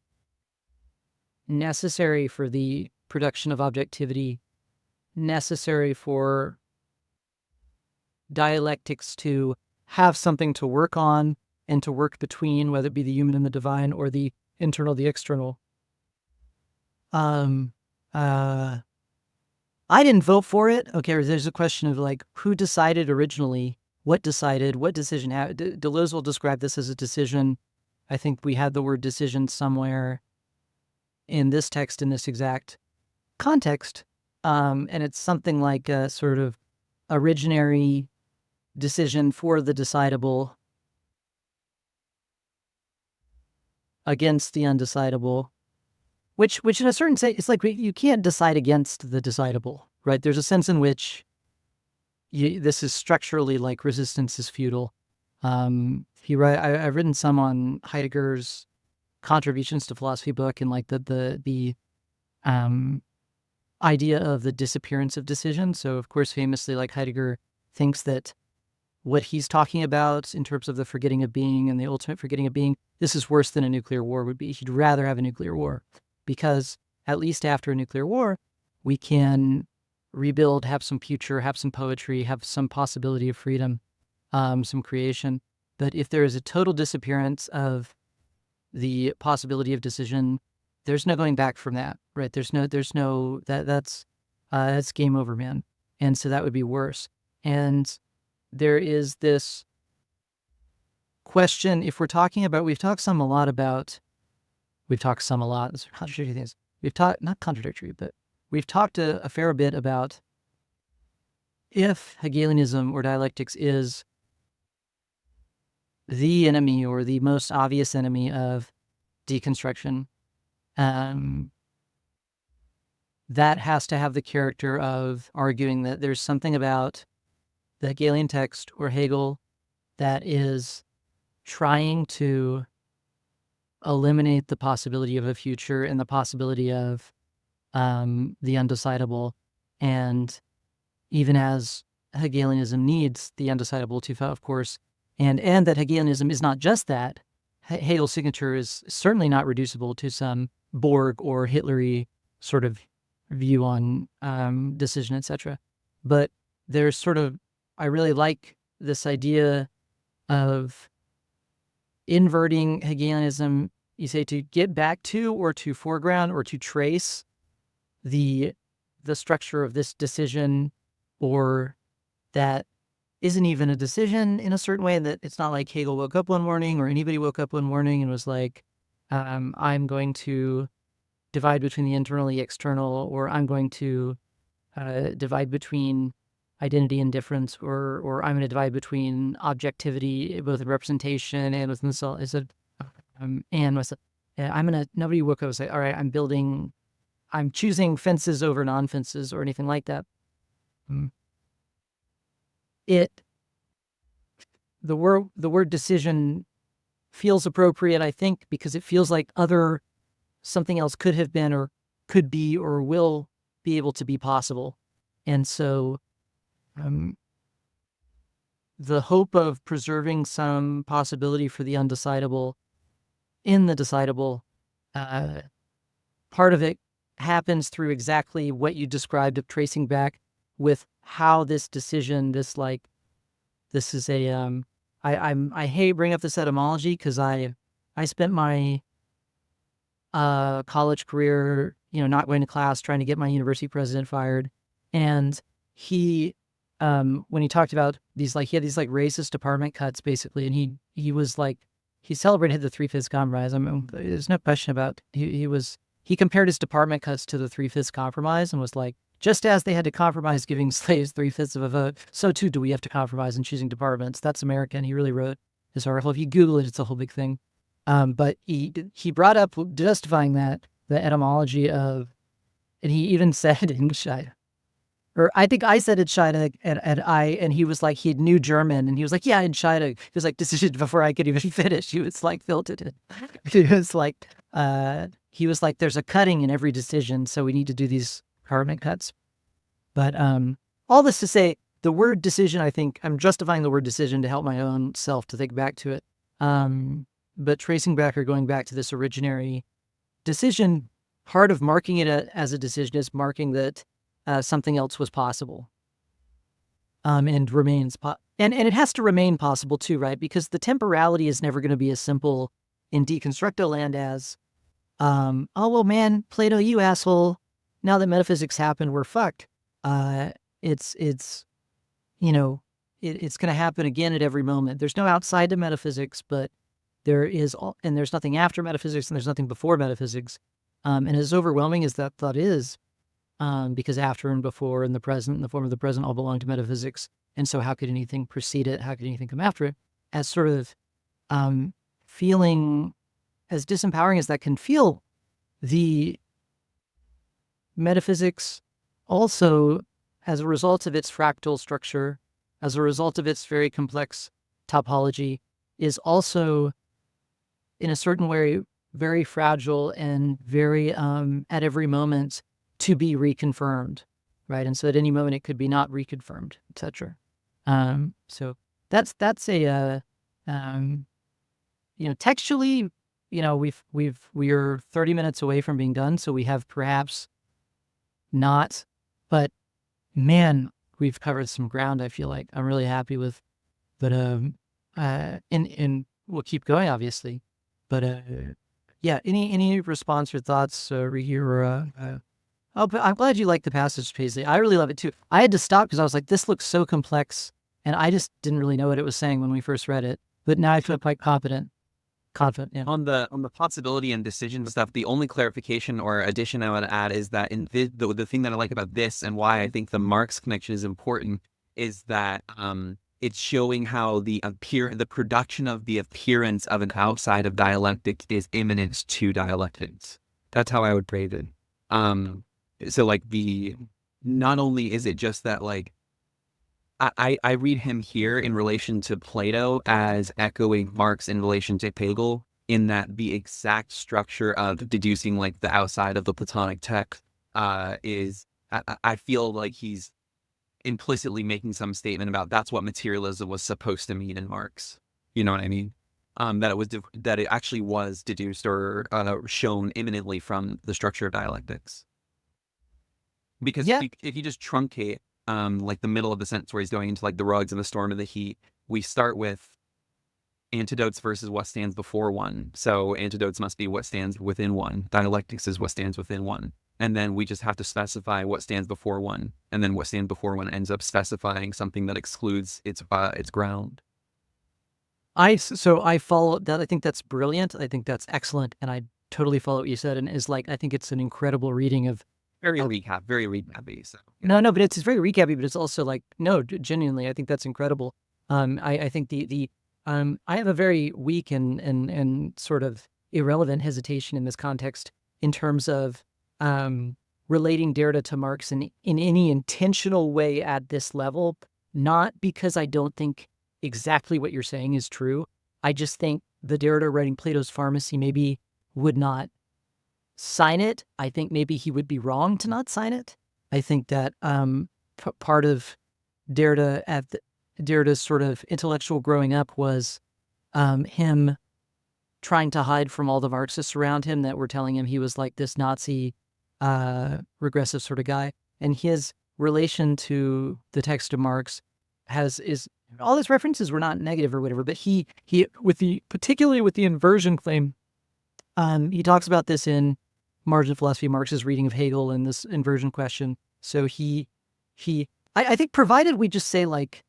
necessary for the production of objectivity, necessary for dialectics to have something to work on and to work between, whether it be the human and the divine or the internal, the external? I didn't vote for it. Okay, there's a question of like, who decided originally? What decided? What decision? Deleuze will describe this as a decision. I think we had the word decision somewhere in this text, in this exact context. And it's something like a sort of originary decision for the decidable against the undecidable, which in a certain sense, it's like you can't decide against the decidable, right? There's a sense in which this is structurally like resistance is futile. I've written some on Heidegger's contributions to philosophy book and like the idea of the disappearance of decision. So of course, famously, like Heidegger thinks that what he's talking about in terms of the forgetting of being and the ultimate forgetting of being, this is worse than a nuclear war would be. He'd rather have a nuclear war because at least after a nuclear war, we can rebuild, have some future, have some poetry, have some possibility of freedom, some creation. But if there is a total disappearance of the possibility of decision, there's no going back from that, right? That's game over, man. And so that would be worse. And there is this question, if we're talking about, we've talked some a lot, it's contradictory things. Not contradictory, but we've talked a fair bit about if Hegelianism or dialectics is the enemy or the most obvious enemy of deconstruction, that has to have the character of arguing that there's something about the Hegelian text or Hegel that is trying to eliminate the possibility of a future and the possibility of the undecidable. And even as Hegelianism needs the undecidable to, of course, and that Hegelianism is not just that. Hegel's signature is certainly not reducible to some Borg or Hitlery sort of view on decision, etc. But there's sort of, I really like this idea of inverting Hegelianism, you say, to get back to or to foreground or to trace the structure of this decision, or that isn't even a decision in a certain way, that it's not like Hegel woke up one morning or anybody woke up one morning and was like, I'm going to divide between the internal and the external, or I'm going to divide between identity and difference, or I'm going to divide between objectivity, both in representation and within the soul. Nobody woke up and say, all right, I'm choosing fences over non-fences or anything like that. The word decision feels appropriate, I think, because it feels like something else could have been or could be or will be able to be possible. And so the hope of preserving some possibility for the undecidable in the decidable, part of it happens through exactly what you described of tracing back with how this decision, this is a I hate bringing up this etymology because I spent my college career, not going to class, trying to get my university president fired, and he when he talked about these, he had these racist department cuts basically, and he was he celebrated the 3/5 compromise. I mean, there's no question about he compared his department cuts to the 3/5 compromise and was like, just as they had to compromise giving slaves 3/5 of a vote, so too do we have to compromise in choosing departments. That's American. He really wrote this article. If you Google it, it's a whole big thing. But he brought up, justifying that, the etymology of, and he even said in Scheide, or I think I said in Scheide, and he was like, he knew German, and he was like, yeah, in Scheide. He was like, decision before I could even finish. He was like, filtered it. He was like, there's a cutting in every decision, so we need to do these department cuts. But all this to say, the word decision, I think I'm justifying the word decision to help my own self to think back to it. But tracing back or going back to this originary decision, part of marking it as a decision is marking that something else was possible, and remains and it has to remain possible too, right? Because the temporality is never going to be as simple in deconstructo land as, oh well, man, Plato, you asshole. Now that metaphysics happened, we're fucked. It's going to happen again at every moment. There's no outside to metaphysics, but there is, and there's nothing after metaphysics, and there's nothing before metaphysics. And as overwhelming as that thought is, because after and before and the present and the form of the present all belong to metaphysics. And so how could anything precede it? How could anything come after it? As sort of feeling, as disempowering as that can feel, the metaphysics also, as a result of its fractal structure, as a result of its very complex topology, is also, in a certain way, very fragile and very, at every moment, to be reconfirmed, right? And so at any moment it could be not reconfirmed, etc. So that's a textually, we are 30 minutes away from being done, so we have perhaps not, but man, we've covered some ground. I feel like I'm really happy with, but and we'll keep going, obviously, but yeah. Any response or thoughts, Ricky, or oh, but I'm glad you like the passage, Paisley. I really love it too. I had to stop because I was like, this looks so complex, and I just didn't really know what it was saying when we first read it. But now I feel quite confident. Yeah. On the possibility and decision stuff, the only clarification or addition I would add is that in the thing that I like about this and why I think the Marx connection is important is that it's showing how the production of the appearance of an outside of dialectic is immanent to dialectics. That's how I would phrase it. So not only is it just that I read him here in relation to Plato as echoing Marx in relation to Hegel, in that the exact structure of deducing the outside of the Platonic text is, I feel like he's implicitly making some statement about that's what materialism was supposed to mean in Marx. You know what I mean? That it actually was deduced or shown imminently from the structure of dialectics. Because if you just truncate the middle of the sentence where he's going into the rugs and the storm and the heat, we start with antidotes versus what stands before one. So antidotes must be what stands within one. Dialectics is what stands within one. And then we just have to specify what stands before one. And then what stands before one ends up specifying something that excludes its ground. I follow that. I think that's brilliant. I think that's excellent. And I totally follow what you said. And I think it's an incredible reading of, very recappy. So yeah. No, but it's very recappy, but it's also genuinely, I think that's incredible. I think I have a very weak and sort of irrelevant hesitation in this context in terms of relating Derrida to Marx in any intentional way at this level, not because I don't think exactly what you're saying is true. I just think the Derrida writing Plato's Pharmacy maybe would not sign it. I think maybe he would be wrong to not sign it. I think that part of Derrida Derrida's sort of intellectual growing up was him trying to hide from all the Marxists around him that were telling him he was like this Nazi, regressive sort of guy. And his relation to the text of Marx is all his references were not negative or whatever, but he particularly with the inversion claim, he talks about this in Margin of Philosophy, Marx's reading of Hegel and this inversion question. So I think provided we just say like,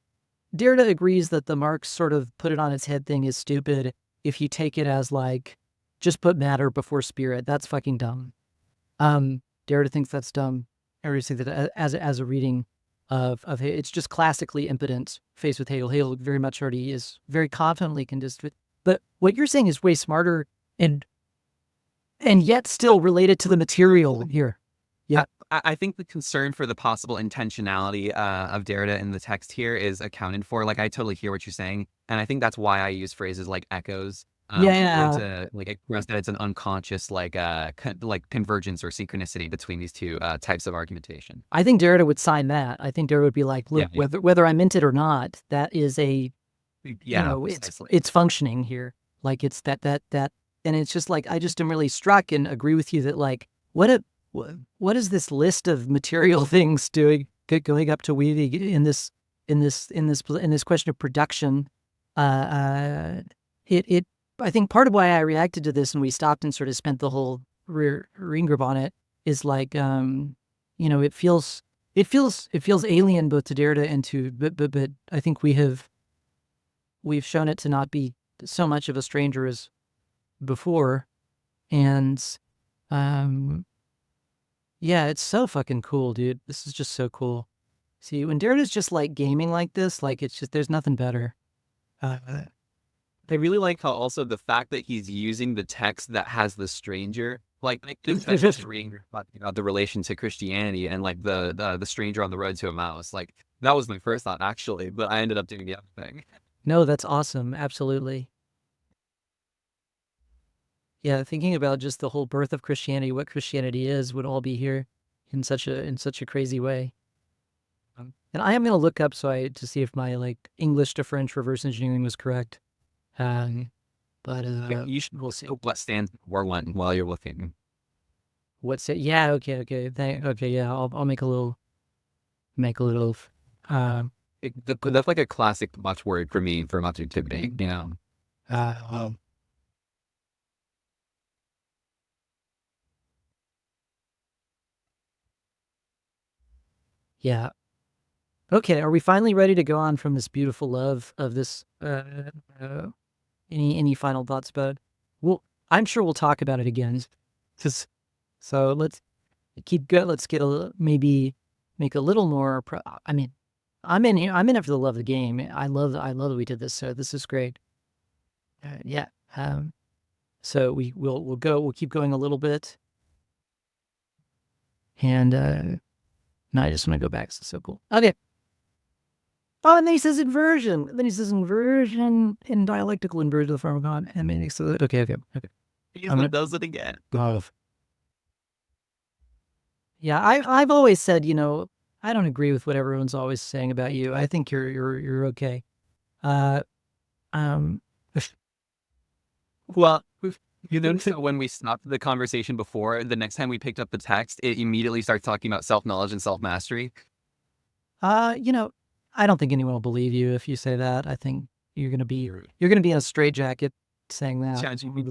Derrida agrees that the Marx sort of put it on its head thing is stupid if you take it as like, just put matter before spirit. That's fucking dumb. Derrida thinks that's dumb. Everybody thinks that as a reading of it's just classically impotent faced with Hegel. Hegel very much already is very confidently condensed with. But what you're saying is way smarter and yet still related to the material here. Yeah. I think the concern for the possible intentionality of Derrida in the text here is accounted for. Like, I totally hear what you're saying. And I think that's why I use phrases like echoes. To like express that it's an unconscious like convergence or synchronicity between these two types of argumentation. I think Derrida would sign that. I think Derrida would be like, look, whether I meant it or not, that is it's functioning here. Like it's that, and it's just like I just am really struck and agree with you that like what is this list of material things going up to weaving in this question of production? I think part of why I reacted to this and we stopped and sort of spent the whole reading group on it is like, it feels alien both to Derrida and to, but I think we've shown it to not be so much of a stranger as before. And, yeah, it's so fucking cool, dude. This is just so cool. See, when Derrida's just like gaming like this, like it's just, there's nothing better. I really like how also the fact that he's using the text that has the stranger, like this reading about the relation to Christianity and like the stranger on the road to Emmaus. Like that was my first thought actually, but I ended up doing the other thing. No, that's awesome. Absolutely. Yeah, thinking about just the whole birth of Christianity, what Christianity is, would all be here in such a crazy way. And I am going to look up to see if my like English to French reverse engineering was correct. You should we'll see what stands for one while you're looking. What's it? Yeah. Okay. Yeah. I'll make a little. That's like a classic watchword for me for objectivity. You know. Yeah. Okay. Are we finally ready to go on from this beautiful love of this? Any final thoughts about it? Well, I'm sure we'll talk about it again. So let's keep going. Let's get maybe make a little more. I'm in here. I'm in it for the love of the game. I love that we did this. So this is great. Yeah. So we'll keep going a little bit. And no, I just want to go back. It's so cool. Okay. Oh, and then he says inversion. Then he says inversion and dialectical inversion of the pharmacon. And then okay. He does it again. Yeah, I've always said, I don't agree with what everyone's always saying about you. I think you're okay. Well, you notice that when we stopped the conversation before, the next time we picked up the text, it immediately starts talking about self-knowledge and self-mastery. I don't think anyone will believe you if you say that. I think you're gonna be in a straitjacket saying that. ChatGPT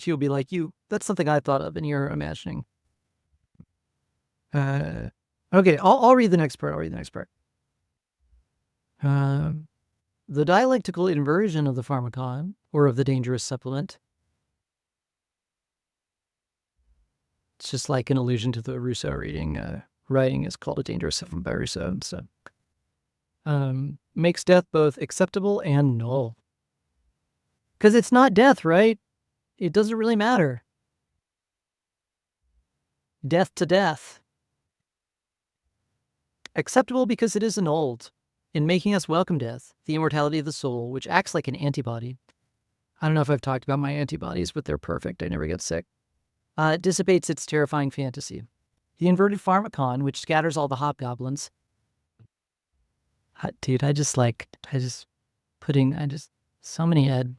will be like, that's something I thought of and you're imagining. Okay, I'll read the next part. The dialectical inversion of the pharmacon, or of the dangerous supplement. It's just like an allusion to the Rousseau writing is called A Dangerous Supplement by Rousseau. So, makes death both acceptable and null. Because it's not death, right? It doesn't really matter. Death to death. Acceptable because it is annulled, in making us welcome death, the immortality of the soul, which acts like an antibody. I don't know if I've talked about my antibodies, but they're perfect. I never get sick. Dissipates its terrifying fantasy. The inverted pharmacon, which scatters all the hobgoblins. Dude, so many ed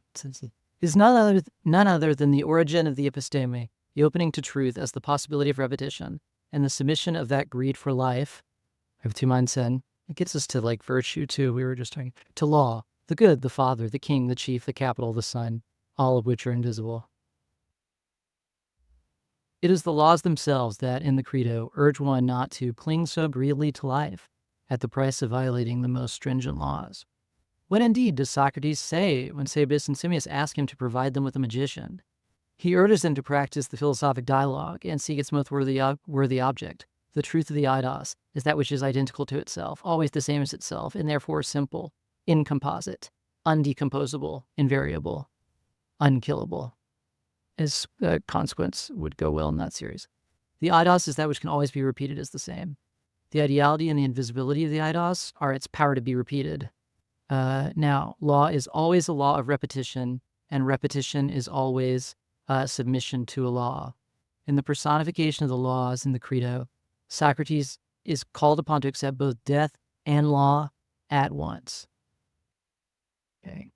is none other than the origin of the episteme, the opening to truth as the possibility of repetition, and the submission of that greed for life. I have two minds in. It gets us to like virtue too. We were just talking to law, the good, the father, the king, the chief, the capital, the son, all of which are invisible. It is the laws themselves that, in the Credo, urge one not to cling so greedily to life at the price of violating the most stringent laws. What indeed does Socrates say when Sabis and Simmias ask him to provide them with a magician? He urges them to practice the philosophic dialogue and seek its most worthy object. The truth of the eidos is that which is identical to itself, always the same as itself, and therefore simple, incomposite, undecomposable, invariable, unkillable. As a consequence would go well in that series. The eidos is that which can always be repeated as the same. The ideality and the invisibility of the eidos are its power to be repeated. Now, law is always a law of repetition, and repetition is always submission to a law. In the personification of the laws in the Credo, Socrates is called upon to accept both death and law at once. Okay.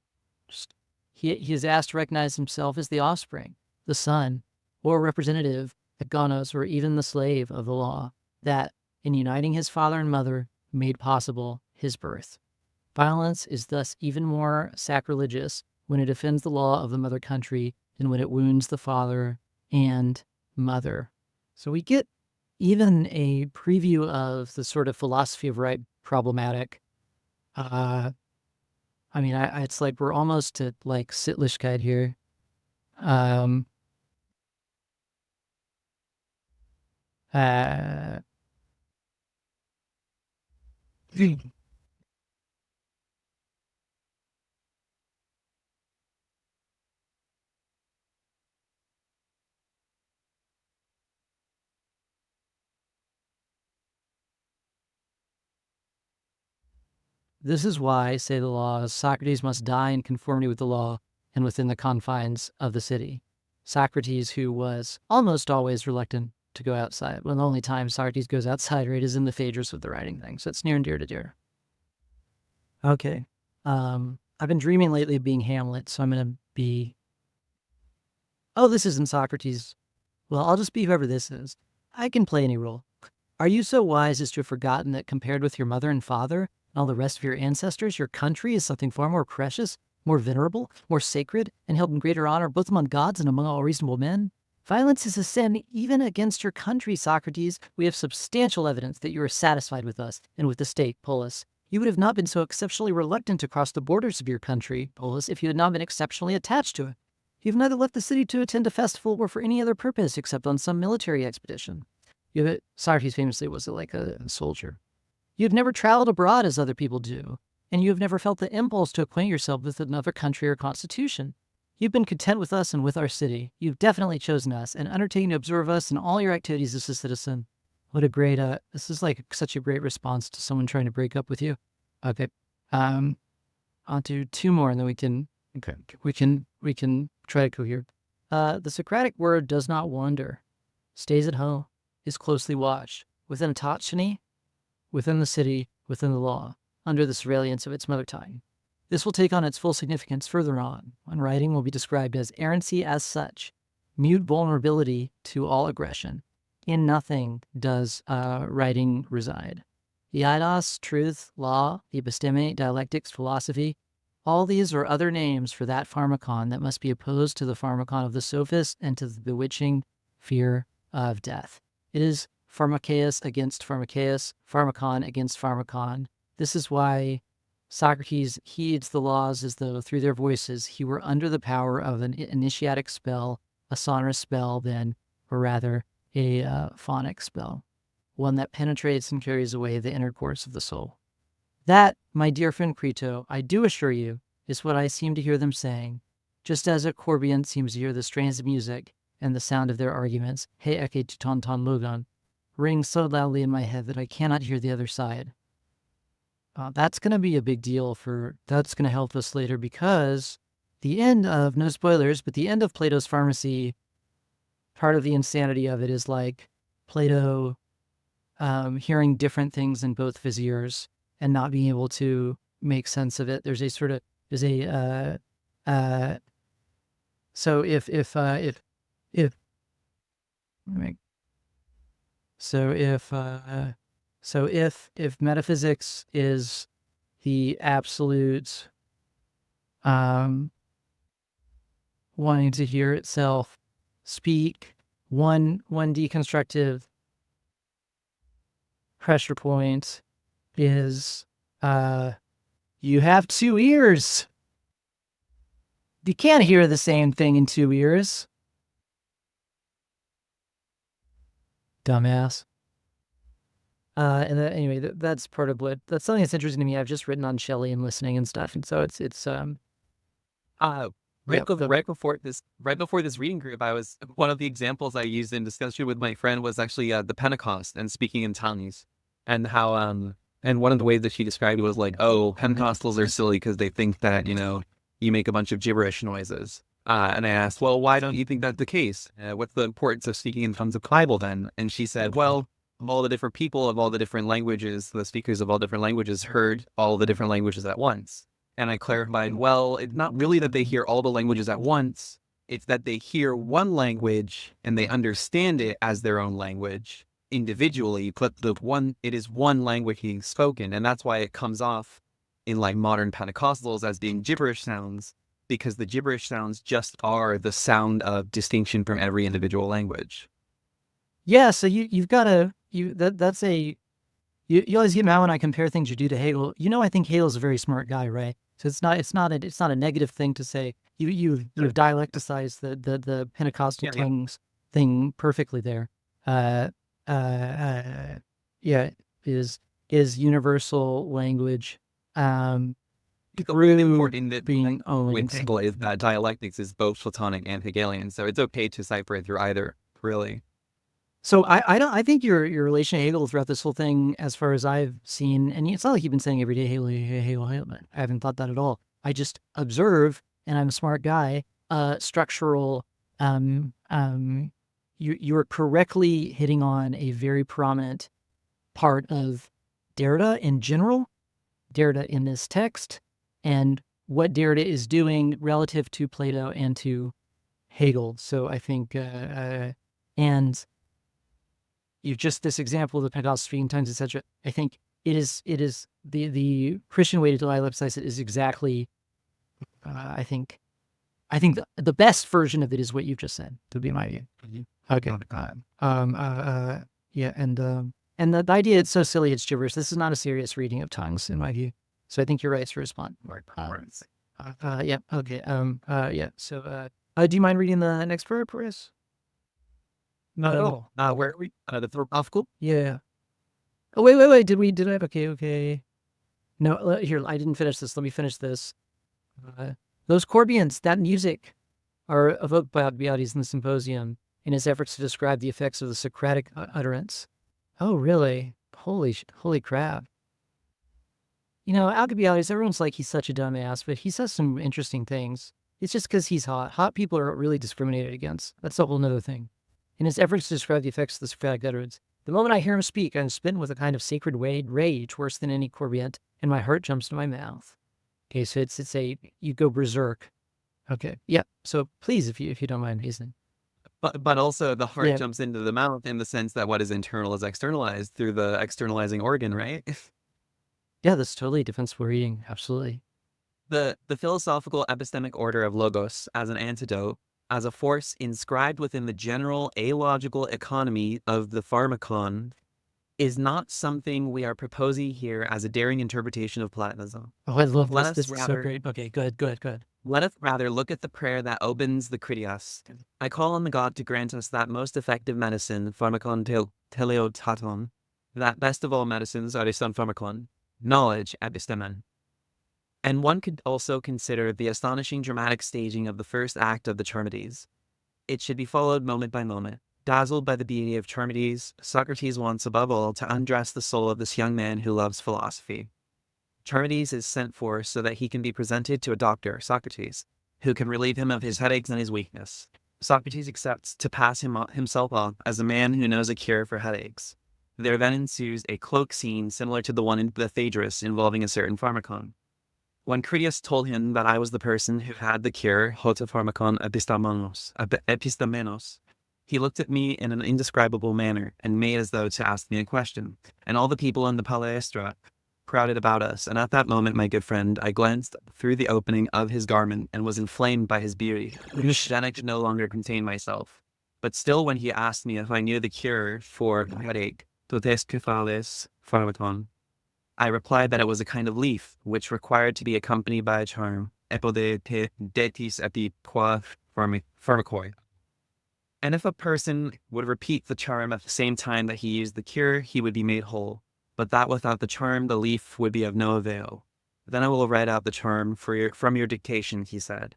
He is asked to recognize himself as the offspring, the son, or representative, the gonos, or even the slave of the law, that, in uniting his father and mother, made possible his birth. Violence is thus even more sacrilegious when it defends the law of the mother country than when it wounds the father and mother. So we get even a preview of the sort of philosophy of right problematic. It's like we're almost at like Sittlichkeit here. This is why, say the laws, Socrates must die in conformity with the law and within the confines of the city. Socrates, who was almost always reluctant to go outside. Well, the only time Socrates goes outside, right, is in the Phaedrus with the writing thing. So it's near and dear to dear. Okay. I've been dreaming lately of being Hamlet, so I'm going to be... Oh, this isn't Socrates. Well, I'll just be whoever this is. I can play any role. Are you so wise as to have forgotten that compared with your mother and father and all the rest of your ancestors, your country is something far more precious, more venerable, more sacred, and held in greater honor both among gods and among all reasonable men? Violence is a sin even against your country, Socrates. We have substantial evidence that you are satisfied with us and with the state, Polus. You would have not been so exceptionally reluctant to cross the borders of your country, Polus, if you had not been exceptionally attached to it. You have neither left the city to attend a festival or for any other purpose except on some military expedition. Socrates famously was like a soldier. You have never traveled abroad as other people do, and you have never felt the impulse to acquaint yourself with another country or constitution. You've been content with us and with our city. You've definitely chosen us and undertaken to observe us in all your activities as a citizen. What a great, this is like such a great response to someone trying to break up with you. Okay. I'll do two more and then we can try to cohere. The Socratic word does not wander, stays at home, is closely watched, within a autochthony, within the city, within the law, under the surveillance of its mother tongue. This will take on its full significance further on, when writing will be described as errancy as such, mute vulnerability to all aggression. In nothing does writing reside. The eidos, truth, law, the episteme, dialectics, philosophy, all these are other names for that pharmacon that must be opposed to the pharmacon of the sophist and to the bewitching fear of death. It is pharmakeus against pharmakeus, pharmacon against pharmacon. This is why Socrates heeds the laws as though through their voices he were under the power of an initiatic spell, a sonorous spell then, or rather a phonic spell, one that penetrates and carries away the inner course of the soul. That, my dear friend Crito, I do assure you, is what I seem to hear them saying, just as a corbiant seems to hear the strains of music and the sound of their arguments, he eke ton ton logon, ring so loudly in my head that I cannot hear the other side. That's going to be a big deal that's going to help us later because the end of, no spoilers, but the end of Plato's Pharmacy, part of the insanity of it is like Plato hearing different things in both of his ears and not being able to make sense of it. There's a sort of so if metaphysics is the absolute wanting to hear itself speak, one deconstructive pressure point is you have two ears. You can't hear the same thing in two ears. Dumbass. And anyway, that's part of that's something that's interesting to me. I've just written on Shelley and listening and stuff, and so it's right before this reading group, one of the examples I used in discussion with my friend was actually the Pentecost and speaking in tongues, and how and one of the ways that she described it was like, oh, Pentecostals are silly because they think that you make a bunch of gibberish noises. And I asked, well, why don't you think that's the case? What's the importance of speaking in tongues of the Bible then? And she said, well, all the different people of all the different languages, the speakers of all different languages heard all the different languages at once. And I clarified, well, it's not really that they hear all the languages at once. It's that they hear one language and they understand it as their own language individually, but it is one language being spoken. And that's why it comes off in like modern Pentecostals as being gibberish sounds, because the gibberish sounds just are the sound of distinction from every individual language. Yeah, so you've got to you always get mad when I compare things you do to Hegel. I think Hegel's a very smart guy, right? So it's not a negative thing to say you've dialecticized the Pentecostal tongues thing perfectly there. Is universal language really important that being only is that dialectics is both Platonic and Hegelian, so it's okay to separate through either, really. So I think your relation to Hegel throughout this whole thing, as far as I've seen, and it's not like you've been saying every day Hegel. I haven't thought that at all. I just observe, and I'm a smart guy. Structural. You're correctly hitting on a very prominent part of Derrida in general, Derrida in this text, and what Derrida is doing relative to Plato and to Hegel. So I think, and you've just this example of the Pentecostal speaking tongues, etc. I think it is the Christian way to dialecticize it is exactly. I think the best version of it is what you've just said. To be my view. Okay. Yeah, and the idea it's so silly it's gibberish. This is not a serious reading of tongues in my view. So I think you're right to respond. Yeah. Okay. Yeah. So, do you mind reading the next verb for us? Not at all. Where are we? The philosophical? Yeah. Oh, wait. Did I? Okay. No, here, I didn't finish this. Let me finish this. Those Corbians, that music, are evoked by Alcibiades in the Symposium in his efforts to describe the effects of the Socratic utterance. Oh, really? Holy crap. Alcibiades, everyone's like, he's such a dumbass, but he says some interesting things. It's just because he's hot. Hot people are really discriminated against. That's a whole nother thing. In his efforts to describe the effects of the Socratic utterance, the moment I hear him speak, I'm smitten with a kind of sacred rage worse than any Corbiant, and my heart jumps to my mouth. Okay, so you go berserk. Okay, yeah. So please, if you don't mind, hastening. But also the heart jumps into the mouth in the sense that what is internal is externalized through the externalizing organ, right? Yeah, that's totally defensible reading. Absolutely. The philosophical epistemic order of logos as an antidote, as a force inscribed within the general alogical economy of the pharmakon, is not something we are proposing here as a daring interpretation of Platonism. Oh, I love this. This is so great. Okay, good. Let us rather look at the prayer that opens the Critias. I call on the God to grant us that most effective medicine, pharmakon teleotaton, that best of all medicines, ariston pharmakon, knowledge, epistemen. And one could also consider the astonishing dramatic staging of the first act of the Charmides. It should be followed moment by moment. Dazzled by the beauty of Charmides, Socrates wants above all to undress the soul of this young man who loves philosophy. Charmides is sent for so that he can be presented to a doctor, Socrates, who can relieve him of his headaches and his weakness. Socrates accepts to pass himself off as a man who knows a cure for headaches. There then ensues a cloak scene similar to the one in the Phaedrus involving a certain pharmacon. When Critias told him that I was the person who had the cure, hota pharmacon epistamenos, he looked at me in an indescribable manner and made as though to ask me a question, and all the people in the palestra crowded about us, and at that moment, my good friend, I glanced through the opening of his garment and was inflamed by his beauty. Then I could no longer contain myself. But still, when he asked me if I knew the cure for headache, totescephales pharmacon, I replied that it was a kind of leaf, which required to be accompanied by a charm, epode detis epi qua pharmacoi. And if a person would repeat the charm at the same time that he used the cure, he would be made whole. But that without the charm, the leaf would be of no avail. Then I will write out the charm from your dictation, he said.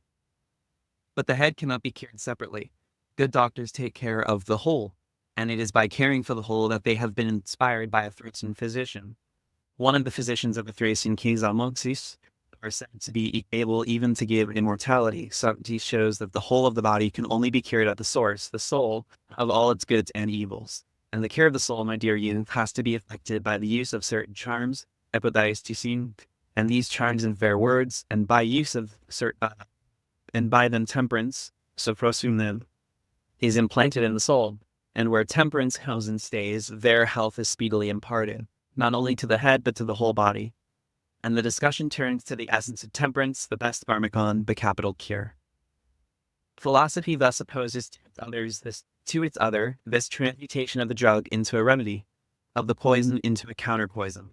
But the head cannot be cured separately. Good doctors take care of the whole, and it is by caring for the whole that they have been inspired by a Thracian physician. One of the physicians of the Thracian kings, Almoxis, are said to be able even to give immortality. Socrates shows that the whole of the body can only be cured at the source, the soul, of all its goods and evils. And the cure of the soul, my dear youth, has to be effected by the use of certain charms, epodiastisin, and these charms in fair words, and by use of and by them temperance, soprosumnem, is implanted in the soul. And where temperance comes and stays, there health is speedily imparted, not only to the head, but to the whole body. And the discussion turns to the essence of temperance, the best pharmacon, the capital cure. Philosophy thus opposes to its other this transmutation of the drug into a remedy, of the poison into a counterpoison.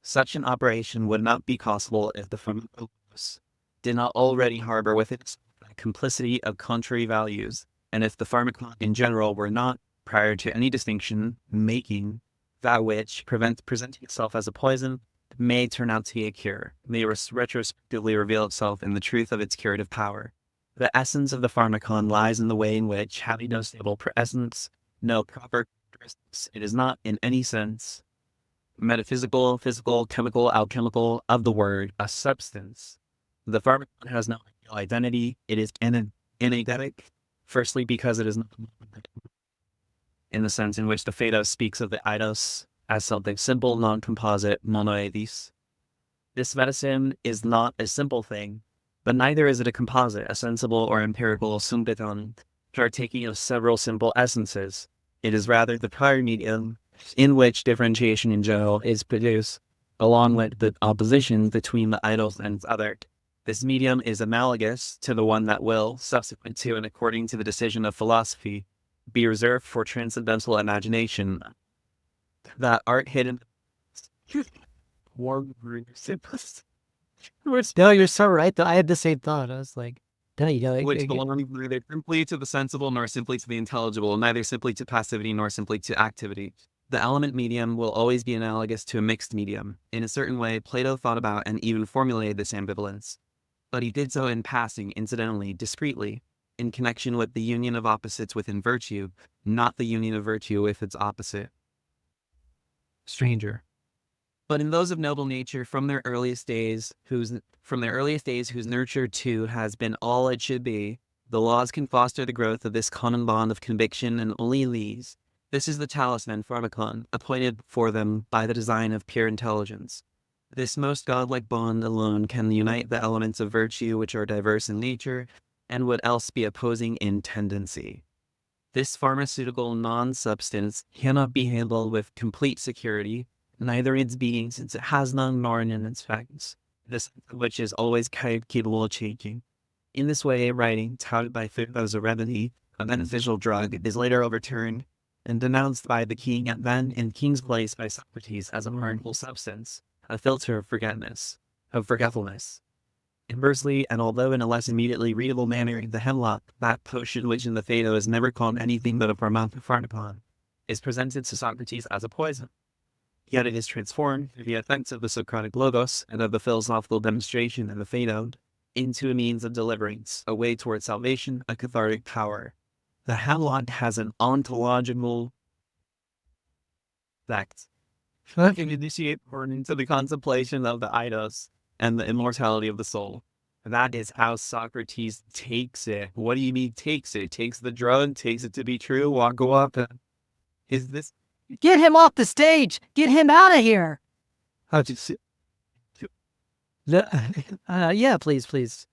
Such an operation would not be possible if the pharmacopos did not already harbor within it a complicity of contrary values, and if the pharmacon in general were not, prior to any distinction, making that which presenting itself as a poison may turn out to be a cure, may retrospectively reveal itself in the truth of its curative power. The essence of the pharmacon lies in the way in which, having no stable essence, no proper characteristics, it is not in any sense metaphysical, physical, chemical, alchemical of the word, a substance. The pharmacon has no real identity. It is inadetic, firstly because it is not in the sense in which the Phaedo speaks of the eidos as something simple, non-composite, monoides. This medicine is not a simple thing, but neither is it a composite, a sensible or empirical sumbeton, partaking of several simple essences. It is rather the prior medium in which differentiation in general is produced, along with the opposition between the eidos and its other. This medium is analogous to the one that will, subsequent to and according to the decision of philosophy, be reserved for transcendental imagination. That art hidden No, you're so right. Though I had the same thought. I was like, which belong neither simply to the sensible nor simply to the intelligible, neither simply to passivity nor simply to activity. The element medium will always be analogous to a mixed medium. In a certain way, Plato thought about and even formulated this ambivalence. But he did so in passing, incidentally, discreetly, in connection with the union of opposites within virtue, not the union of virtue with its opposite. Stranger. But in those of noble nature from their earliest days whose nurture too has been all it should be, the laws can foster the growth of this common bond of conviction, and only these. This is the talisman pharmacon, appointed for them by the design of pure intelligence. This most godlike bond alone can unite the elements of virtue which are diverse in nature, and would else be opposing in tendency. This pharmaceutical non-substance cannot be handled with complete security, neither in its being, since it has none, nor in its facts, this which is always capable of changing. In this way, writing, touted by Plato as a remedy, a beneficial drug, is later overturned and denounced by the king, and then in king's place by Socrates as a harmful substance, a filter of forgetfulness. Inversely, and although in a less immediately readable manner, the hemlock, that potion which in the Phaedo is never called anything but a pharmacon, is presented to Socrates as a poison. Yet it is transformed, through the effects of the Socratic logos and of the philosophical demonstration in the Phaedo, into a means of deliverance, a way toward salvation, a cathartic power. The hemlock has an ontological effect. It can initiate into the contemplation of the eidos and the immortality of the soul. That is how Socrates takes it. What do you mean takes it? Takes the drug, takes it to be true, walk up. Is this Get him off the stage! Get him out of here! How do you see? Yeah, please.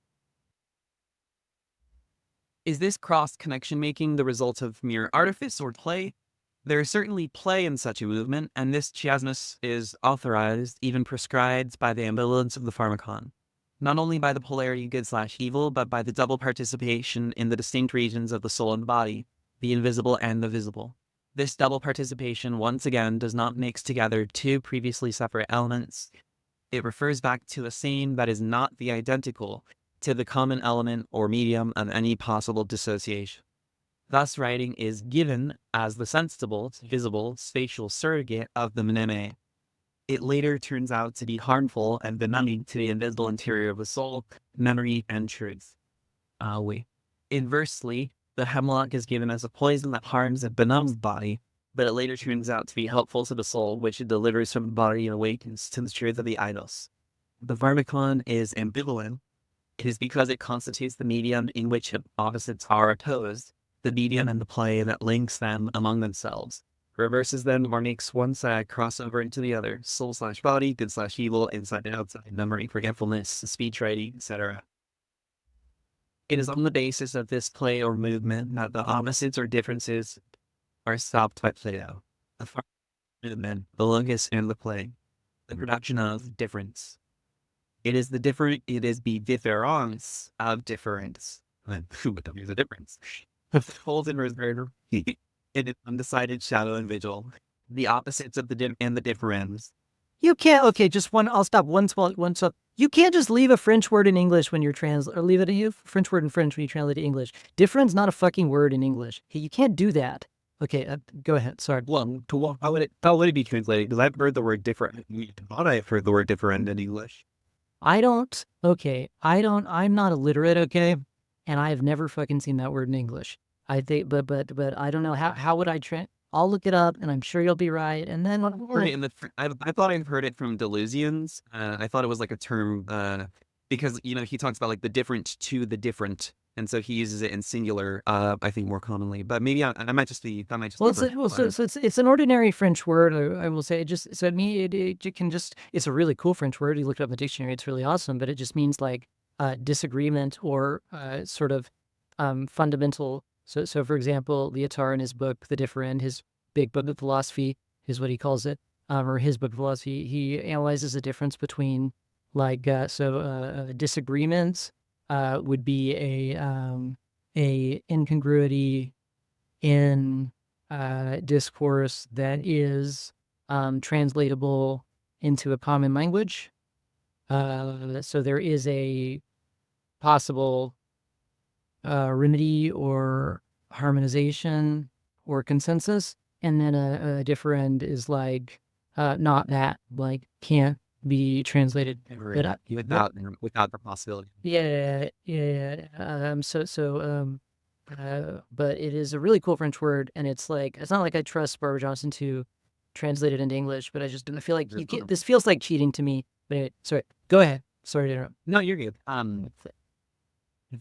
Is this cross-connection making the result of mere artifice or play? There is certainly play in such a movement, and this chiasmus is authorized, even prescribed, by the ambivalence of the pharmacon. Not only by the polarity good/evil, but by the double participation in the distinct regions of the soul and body, the invisible and the visible. This double participation, once again, does not mix together two previously separate elements. It refers back to a same that is not the identical, to the common element or medium of any possible dissociation. Thus, writing is given as the sensible, visible, spatial surrogate of the mneme. It later turns out to be harmful and benumbing to the invisible interior of the soul, memory, and truth. Inversely, the hemlock is given as a poison that harms and benumbs the body, but it later turns out to be helpful to the soul, which it delivers from the body and awakens to the truth of the eidos. The pharmacon is ambivalent. It is because it constitutes the medium in which opposites are opposed, the medium and the play that links them among themselves, reverses them or makes one side cross over into the other, soul/body, good/evil, inside and outside, memory, forgetfulness, speech writing, etc. It is on the basis of this play or movement that the opposites or differences are stopped by Plato. The movement, the logos, and the play, the production of difference. It is the difference of difference. Who would use a difference? Holds in reserve in an undecided shadow and vigil. The opposites of the difference. You can't. Okay, just one. I'll stop. One spot. You can't just leave a French word in English when you're or leave a French word in French when you translate to English. Difference not a fucking word in English. You can't do that. Okay, go ahead. Sorry. Well, how would it be translated? Because I've heard the word different. I thought I've heard the word different in English. I'm not illiterate, okay? And I have never fucking seen that word in English. I think, but I don't know how would I I'll look it up and I'm sure you'll be right. And then I thought I've heard it from Delusians. I thought it was like a term, because, he talks about like the different to the different. And so he uses it in singular, I think more commonly, but maybe I might just be, that might just so it's an ordinary French word. I will say it can just, it's a really cool French word. You look it up in the dictionary, it's really awesome, but it just means like disagreement or sort of fundamental. So for example, Lyotard in his book, The Differend, his big book of philosophy is what he calls it, or his book of philosophy, he analyzes the difference between like, disagreements would be a incongruity in discourse that is translatable into a common language. So there is a possible remedy or harmonization or consensus, and then a differend is like not that, like can't be translated without the possibility. Yeah. But it is a really cool French word, and it's not like I trust Barbara Johnson to translate it into English, but I feel like this feels like cheating to me. But anyway, sorry, go ahead. Sorry to interrupt. No, you're good.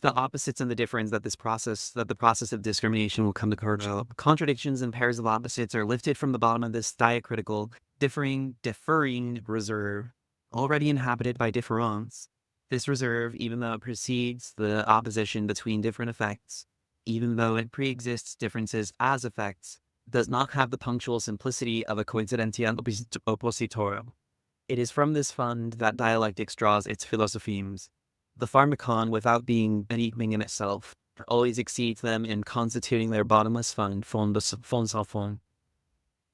The opposites and the difference that the process of discrimination will come to develop. Contradictions and pairs of opposites are lifted from the bottom of this diacritical, deferring reserve, already inhabited by difference. This reserve, even though it precedes the opposition between different effects, even though it pre-exists differences as effects, does not have the punctual simplicity of a coincidentia oppositorum. It is from this fund that dialectics draws its philosophemes. The pharmacon, without being anything in itself, always exceeds them in constituting their bottomless fond sans fond.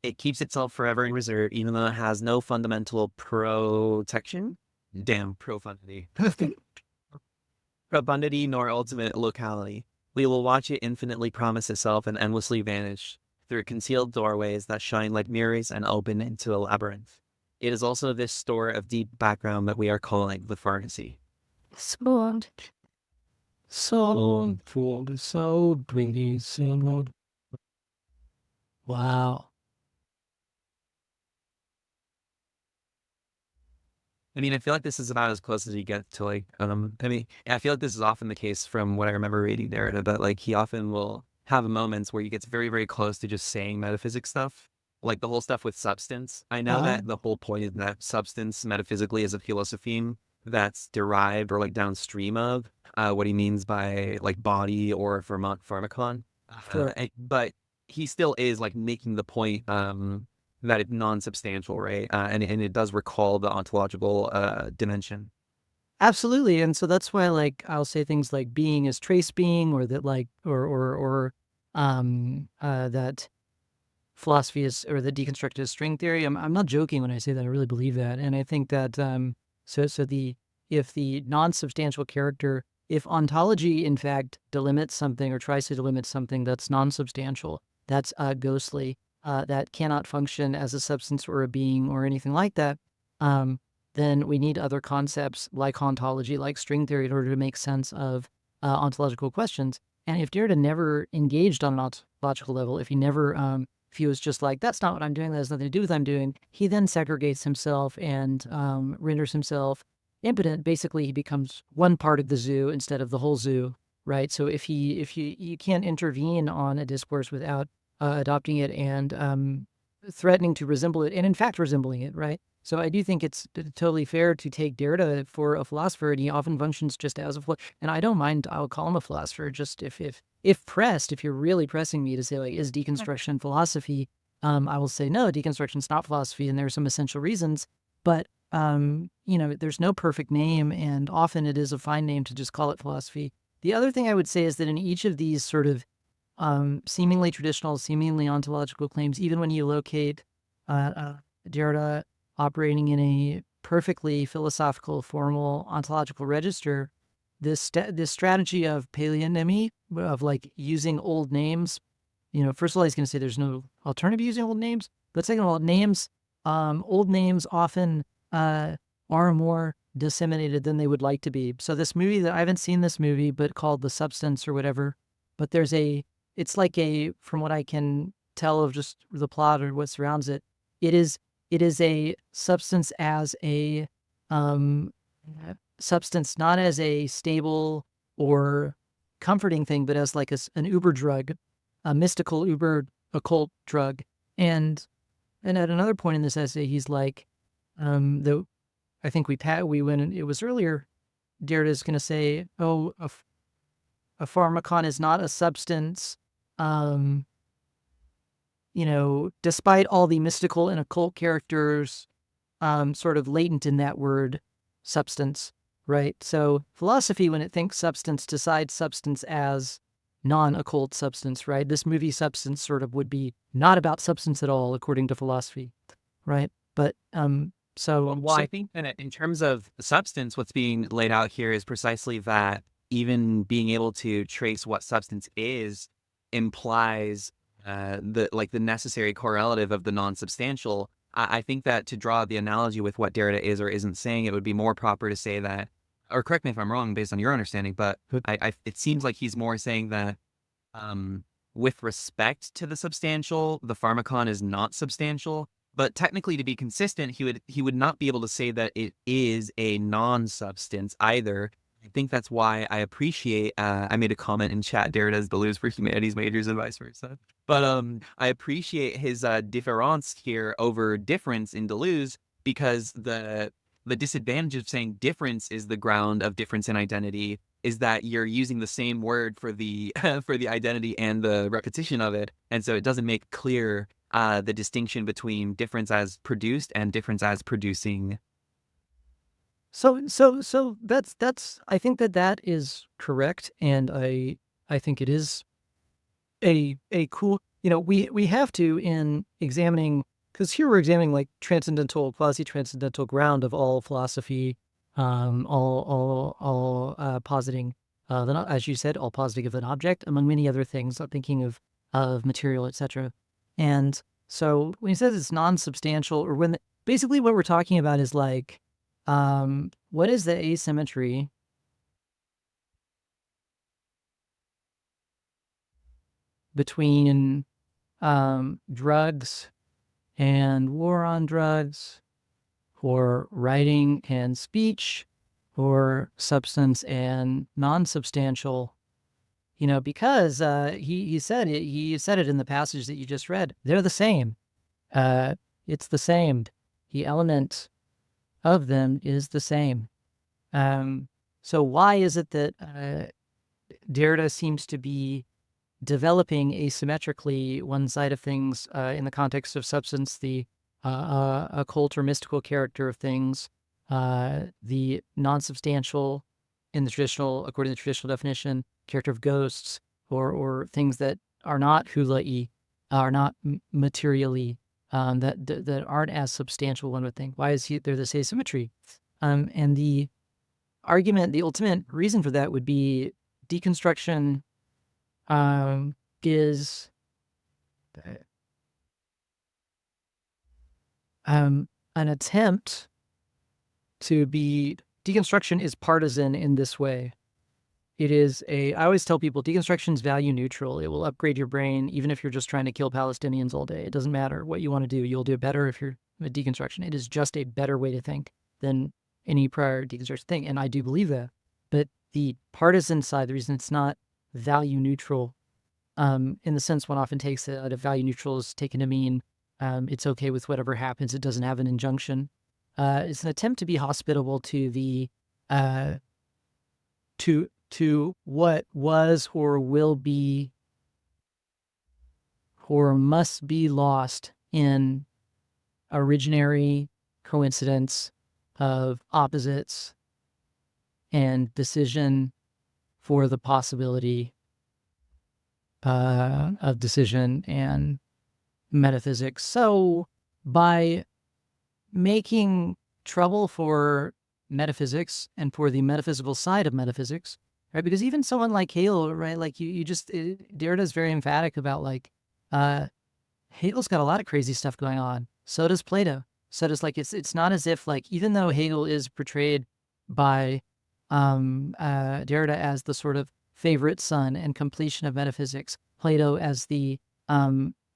It keeps itself forever in reserve, even though it has no fundamental protection. Damn, profundity. Profundity nor ultimate locality. We will watch it infinitely promise itself and endlessly vanish through concealed doorways that shine like mirrors and open into a labyrinth. It is also this store of deep background that we are calling the pharmacy. So pretty, so wow. I mean, I feel like this is about as close as you get to like, I feel like this is often the case from what I remember reading narrative, that like he often will have moments where he gets very, very close to just saying metaphysics stuff. like the whole stuff with substance. I know that the whole point is that substance metaphysically is a philosopheme that's derived or like downstream of what he means by like body or pharmacon. Sure. But he still is like making the point that it's non-substantial, right? And it does recall the ontological dimension. Absolutely. And so that's why like I'll say things like being is trace being, or that like or that philosophy is, or the deconstructed string theory. I'm not joking when I say that. I really believe that. And I think that if the non-substantial character, if ontology in fact delimits something or tries to delimit something that's non-substantial, that's ghostly, that cannot function as a substance or a being or anything like that, then we need other concepts like ontology, like string theory, in order to make sense of ontological questions. And if Derrida never engaged on an ontological level, if he never, if he was just like, that's not what I'm doing, that has nothing to do with what I'm doing, he then segregates himself and renders himself impotent. Basically, he becomes one part of the zoo instead of the whole zoo, right? So if you can't intervene on a discourse without adopting it and threatening to resemble it, and in fact resembling it, right? So I do think it's totally fair to take Derrida for a philosopher, and he often functions just as a philosopher. And I don't mind, I'll call him a philosopher, just if pressed, if you're really pressing me to say, like, is deconstruction philosophy? I will say, no, deconstruction's not philosophy, and there are some essential reasons. But, there's no perfect name, and often it is a fine name to just call it philosophy. The other thing I would say is that in each of these sort of seemingly traditional, seemingly ontological claims, even when you locate Derrida operating in a perfectly philosophical, formal ontological register, this strategy of paleonymy, of like using old names, first of all, he's going to say there's no alternative to using old names. But second of all, old names often are more disseminated than they would like to be. So this movie, that I haven't seen this movie, but called The Substance or whatever, but it's like from what I can tell of just the plot or what surrounds it, it is a substance as a substance, not as a stable or comforting thing, but as like an uber drug, a mystical uber occult drug. And at another point in this essay, he's like, though I think we went, it was earlier, Derrida's going to say, oh, a pharmacon is not a substance, despite all the mystical and occult characters sort of latent in that word substance, right? So philosophy, when it thinks substance, decides substance as non-occult substance, right? This movie Substance sort of would be not about substance at all, according to philosophy, right? But I think that in terms of the substance, what's being laid out here is precisely that even being able to trace what substance is implies the necessary correlative of the non-substantial. I think that to draw the analogy with what Derrida is or isn't saying, it would be more proper to say that, or correct me if I'm wrong based on your understanding, but it seems like he's more saying that with respect to the substantial, the pharmacon is not substantial. But technically, to be consistent, he would not be able to say that it is a non-substance either. I think that's why I appreciate, I made a comment in chat, Derrida's Deleuze for humanities majors and vice versa. But I appreciate his difference here over difference in Deleuze, because the disadvantage of saying difference is the ground of difference in identity is that you're using the same word for the for the identity and the repetition of it. And so it doesn't make clear the distinction between difference as produced and difference as producing. So that's I think that is correct, and I think it is a cool, we have to, in examining, because here we're examining like transcendental, quasi-transcendental ground of all philosophy, all positing, as you said, all positing of an object, among many other things, thinking of material, etc. And so when he says it's non-substantial, or basically what we're talking about is like, what is the asymmetry between drugs and war on drugs, or writing and speech, or substance and non-substantial? Because he said it in the passage that you just read. They're the same. It's the same. The element of them is the same. So why is it that Derrida seems to be developing asymmetrically one side of things in the context of substance, the occult or mystical character of things, the non-substantial in the traditional, according to the traditional definition, character of ghosts or things that are not hulai, are not materially, that aren't as substantial, one would think. Why is there this asymmetry? And the argument, the ultimate reason for that would be deconstruction is an attempt to be, deconstruction is partisan in this way. It is I always tell people deconstruction is value neutral. It will upgrade your brain even if you're just trying to kill Palestinians all day. It doesn't matter what you want to do. You'll do it better if you're a deconstruction. It is just a better way to think than any prior deconstruction thing. And I do believe that. But the partisan side, the reason it's not value neutral, in the sense one often takes it, value neutral is taken to mean it's okay with whatever happens. It doesn't have an injunction. It's an attempt to be hospitable to the to what was or will be or must be lost in originary coincidence of opposites and decision for the possibility of decision and metaphysics. So by making trouble for metaphysics and for the metaphysical side of metaphysics, right? Because even someone like Hegel, right? Like you just, Derrida is very emphatic about like, Hegel's got a lot of crazy stuff going on. So does Plato. So does like, it's not as if like, even though Hegel is portrayed by Derrida as the sort of favorite son and completion of metaphysics, Plato as the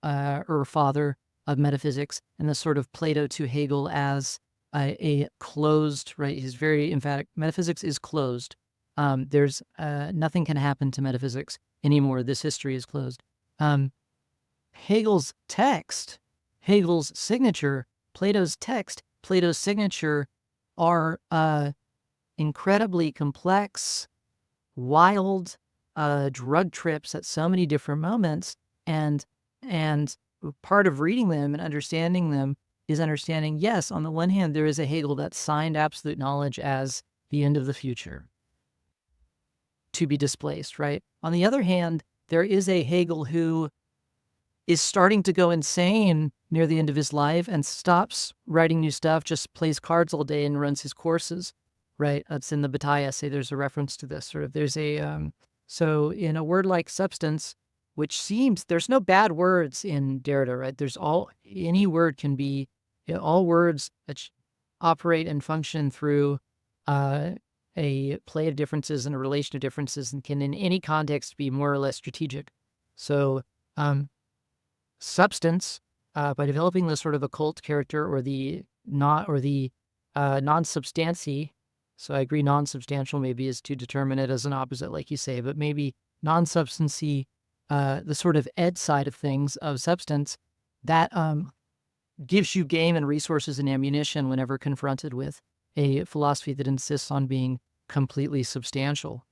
father of metaphysics, and the sort of Plato to Hegel as a closed, right? He's very emphatic. Metaphysics is closed. There's nothing can happen to metaphysics anymore. This history is closed. Hegel's text, Hegel's signature, Plato's text, Plato's signature are incredibly complex, wild drug trips at so many different moments, and part of reading them and understanding them is understanding, yes, on the one hand, there is a Hegel that signed absolute knowledge as the end of the future to be displaced, right? On the other hand, there is a Hegel who is starting to go insane near the end of his life and stops writing new stuff, just plays cards all day and runs his courses, right? That's in the Bataille essay. There's a reference to this sort of, there's a, so in a word like substance, which seems, there's no bad words in Derrida, right? There's any word can be, all words that operate and function through a play of differences and a relation of differences and can in any context be more or less strategic. So substance, by developing the sort of occult character or the non-substancy, so I agree non-substantial maybe is to determine it as an opposite, like you say, but maybe non-substancy, the sort of ed side of things of substance, that gives you game and resources and ammunition whenever confronted with a philosophy that insists on being completely substantial.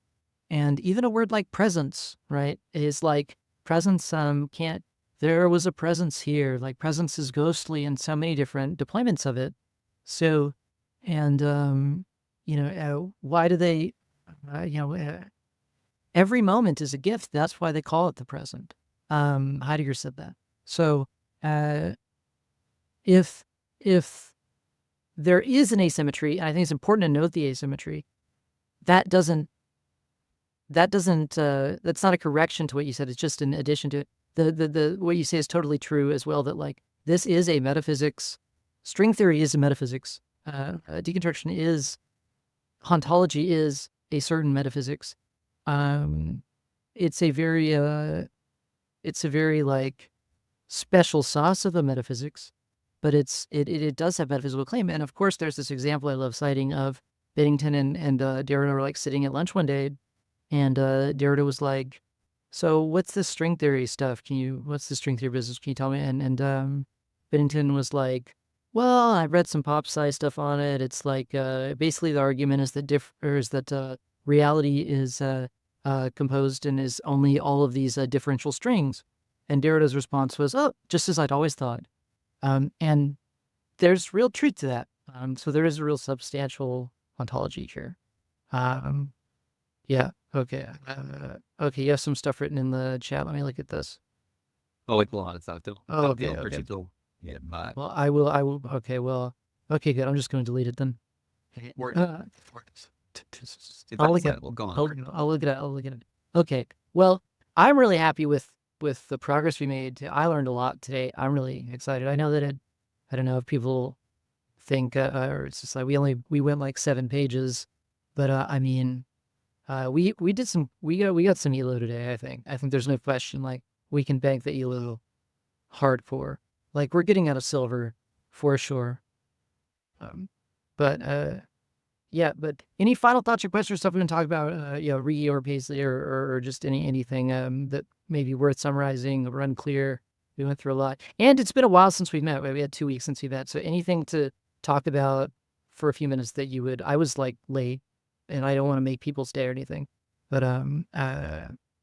And even a word like presence, right, is like presence there was a presence here, like presence is ghostly in so many different deployments of it. So, and, why do they, every moment is a gift. That's why they call it the present. Heidegger said that. So, if there is an asymmetry, and I think it's important to note the asymmetry, that's not a correction to what you said. It's just an addition to it. The what you say is totally true as well, that like this is a metaphysics, string theory is a metaphysics, deconstruction is, ontology is a certain metaphysics. It's a very like special sauce of a metaphysics, but it does have metaphysical claim. And of course, there's this example I love citing of Bennington and Derrida were like sitting at lunch one day, and Derrida was like, "So what's this string theory stuff? What's the string theory business? Can you tell me?" And Bennington was like, well, I read some pop sci stuff on it. It's like basically the argument is that reality is composed and is only all of these differential strings. And Derrida's response was, oh, just as I'd always thought. And there's real truth to that. So there is a real substantial ontology here. Yeah. Okay. Okay. You have some stuff written in the chat. Let me look at this. Oh, like a lot of stuff. Oh, okay. Yeah, but Well, I will. Okay. Well, okay, good. I'm just going to delete it then. I'll look at it. I'll look at it. I'll look at it. Okay. Well, I'm really happy with the progress we made. I learned a lot today. I'm really excited. I know that I don't know if people think, or it's just like we went like 7 pages, but I mean, we got some elo today. I think there's no question. Like we can bank the elo hardcore. Like we're getting out of silver for sure. But yeah. But any final thoughts or questions or stuff we can talk about? Re or Paisley or just anything that may be worth summarizing or unclear. We went through a lot, and it's been a while since we've met. We had 2 weeks since we met. So anything to talk about for a few minutes that you would? I was like late, and I don't want to make people stay or anything. But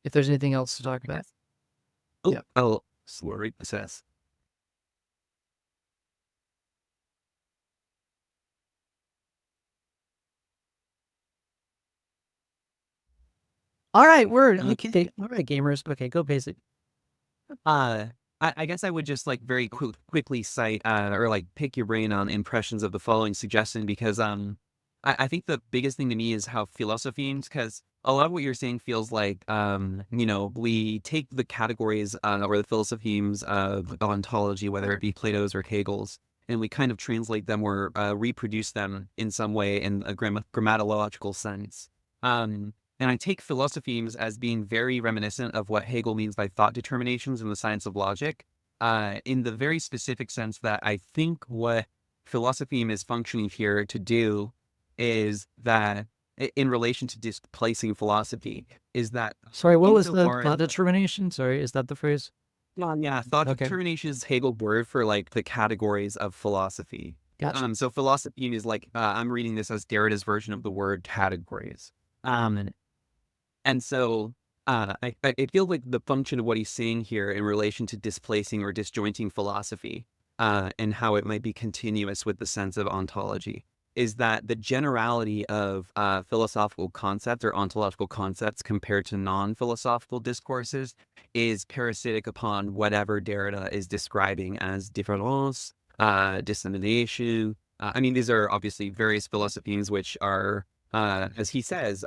if there's anything else to talk about, yeah. Oh, sorry, assess. All right, word. Okay. All right, gamers. Okay, go basic. I guess I would just like very quickly cite or like pick your brain on impressions of the following suggestion because I think the biggest thing to me is how philosophians, because a lot of what you're saying feels like we take the categories or the philosophies of ontology, whether it be Plato's or Hegel's, and we kind of translate them or reproduce them in some way in a grammatological sense. And I take philosophemes as being very reminiscent of what Hegel means by thought determinations in the science of logic, in the very specific sense that I think what philosopheme is functioning here to do is that, in relation to displacing philosophy, is that... Sorry, what was the thought determination? Sorry, is that the phrase? Yeah, thought determination is Hegel's word for like the categories of philosophy. Gotcha. So philosophy is like, I'm reading this as Derrida's version of the word categories. And so I feel like the function of what he's saying here in relation to displacing or disjointing philosophy and how it might be continuous with the sense of ontology is that the generality of philosophical concepts or ontological concepts compared to non-philosophical discourses is parasitic upon whatever Derrida is describing as difference, dissemination. I mean, these are obviously various philosophies which are as he says,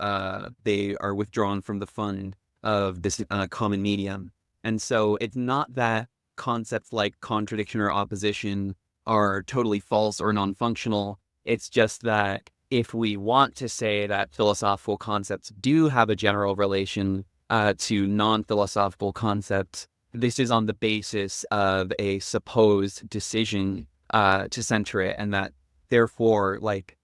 they are withdrawn from the fund of this common medium. And so it's not that concepts like contradiction or opposition are totally false or non-functional. It's just that if we want to say that philosophical concepts do have a general relation to non-philosophical concepts, this is on the basis of a supposed decision to center it, and that therefore, like,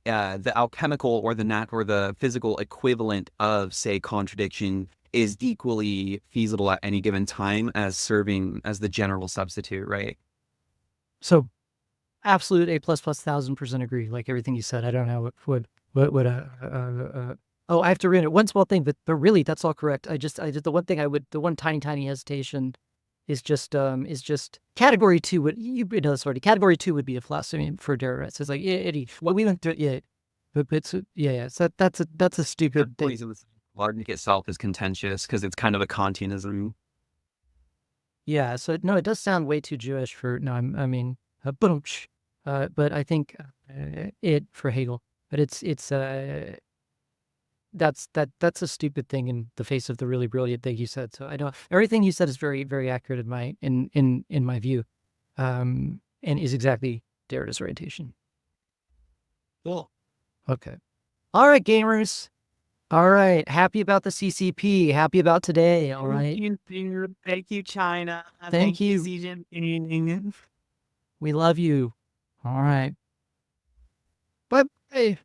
the alchemical or the physical equivalent of, say, contradiction is equally feasible at any given time as serving as the general substitute, right? So, absolute A++ 1000% agree. Like everything you said, I don't know oh, I have to read it. One small thing, but really, that's all correct. I just the one thing the one tiny hesitation is just category 2 would category 2 would be a philosophy for Derrida. So it's like Eddie, well, we went through it, but it's so that's a stupid thing. Logic itself is contentious because it's kind of a Kantianism. Yeah, so no, it does sound way too Jewish for but I think it for Hegel, but it's that's a stupid thing in the face of the really brilliant thing you said. So I know everything you said is very, very accurate in my view, and is exactly Derrida's orientation. Cool. Okay. All right, gamers. All right. Happy about the CCP. Happy about today. All right. Thank you, China. Thank you. Xi Jinping. We love you. All right. But hey.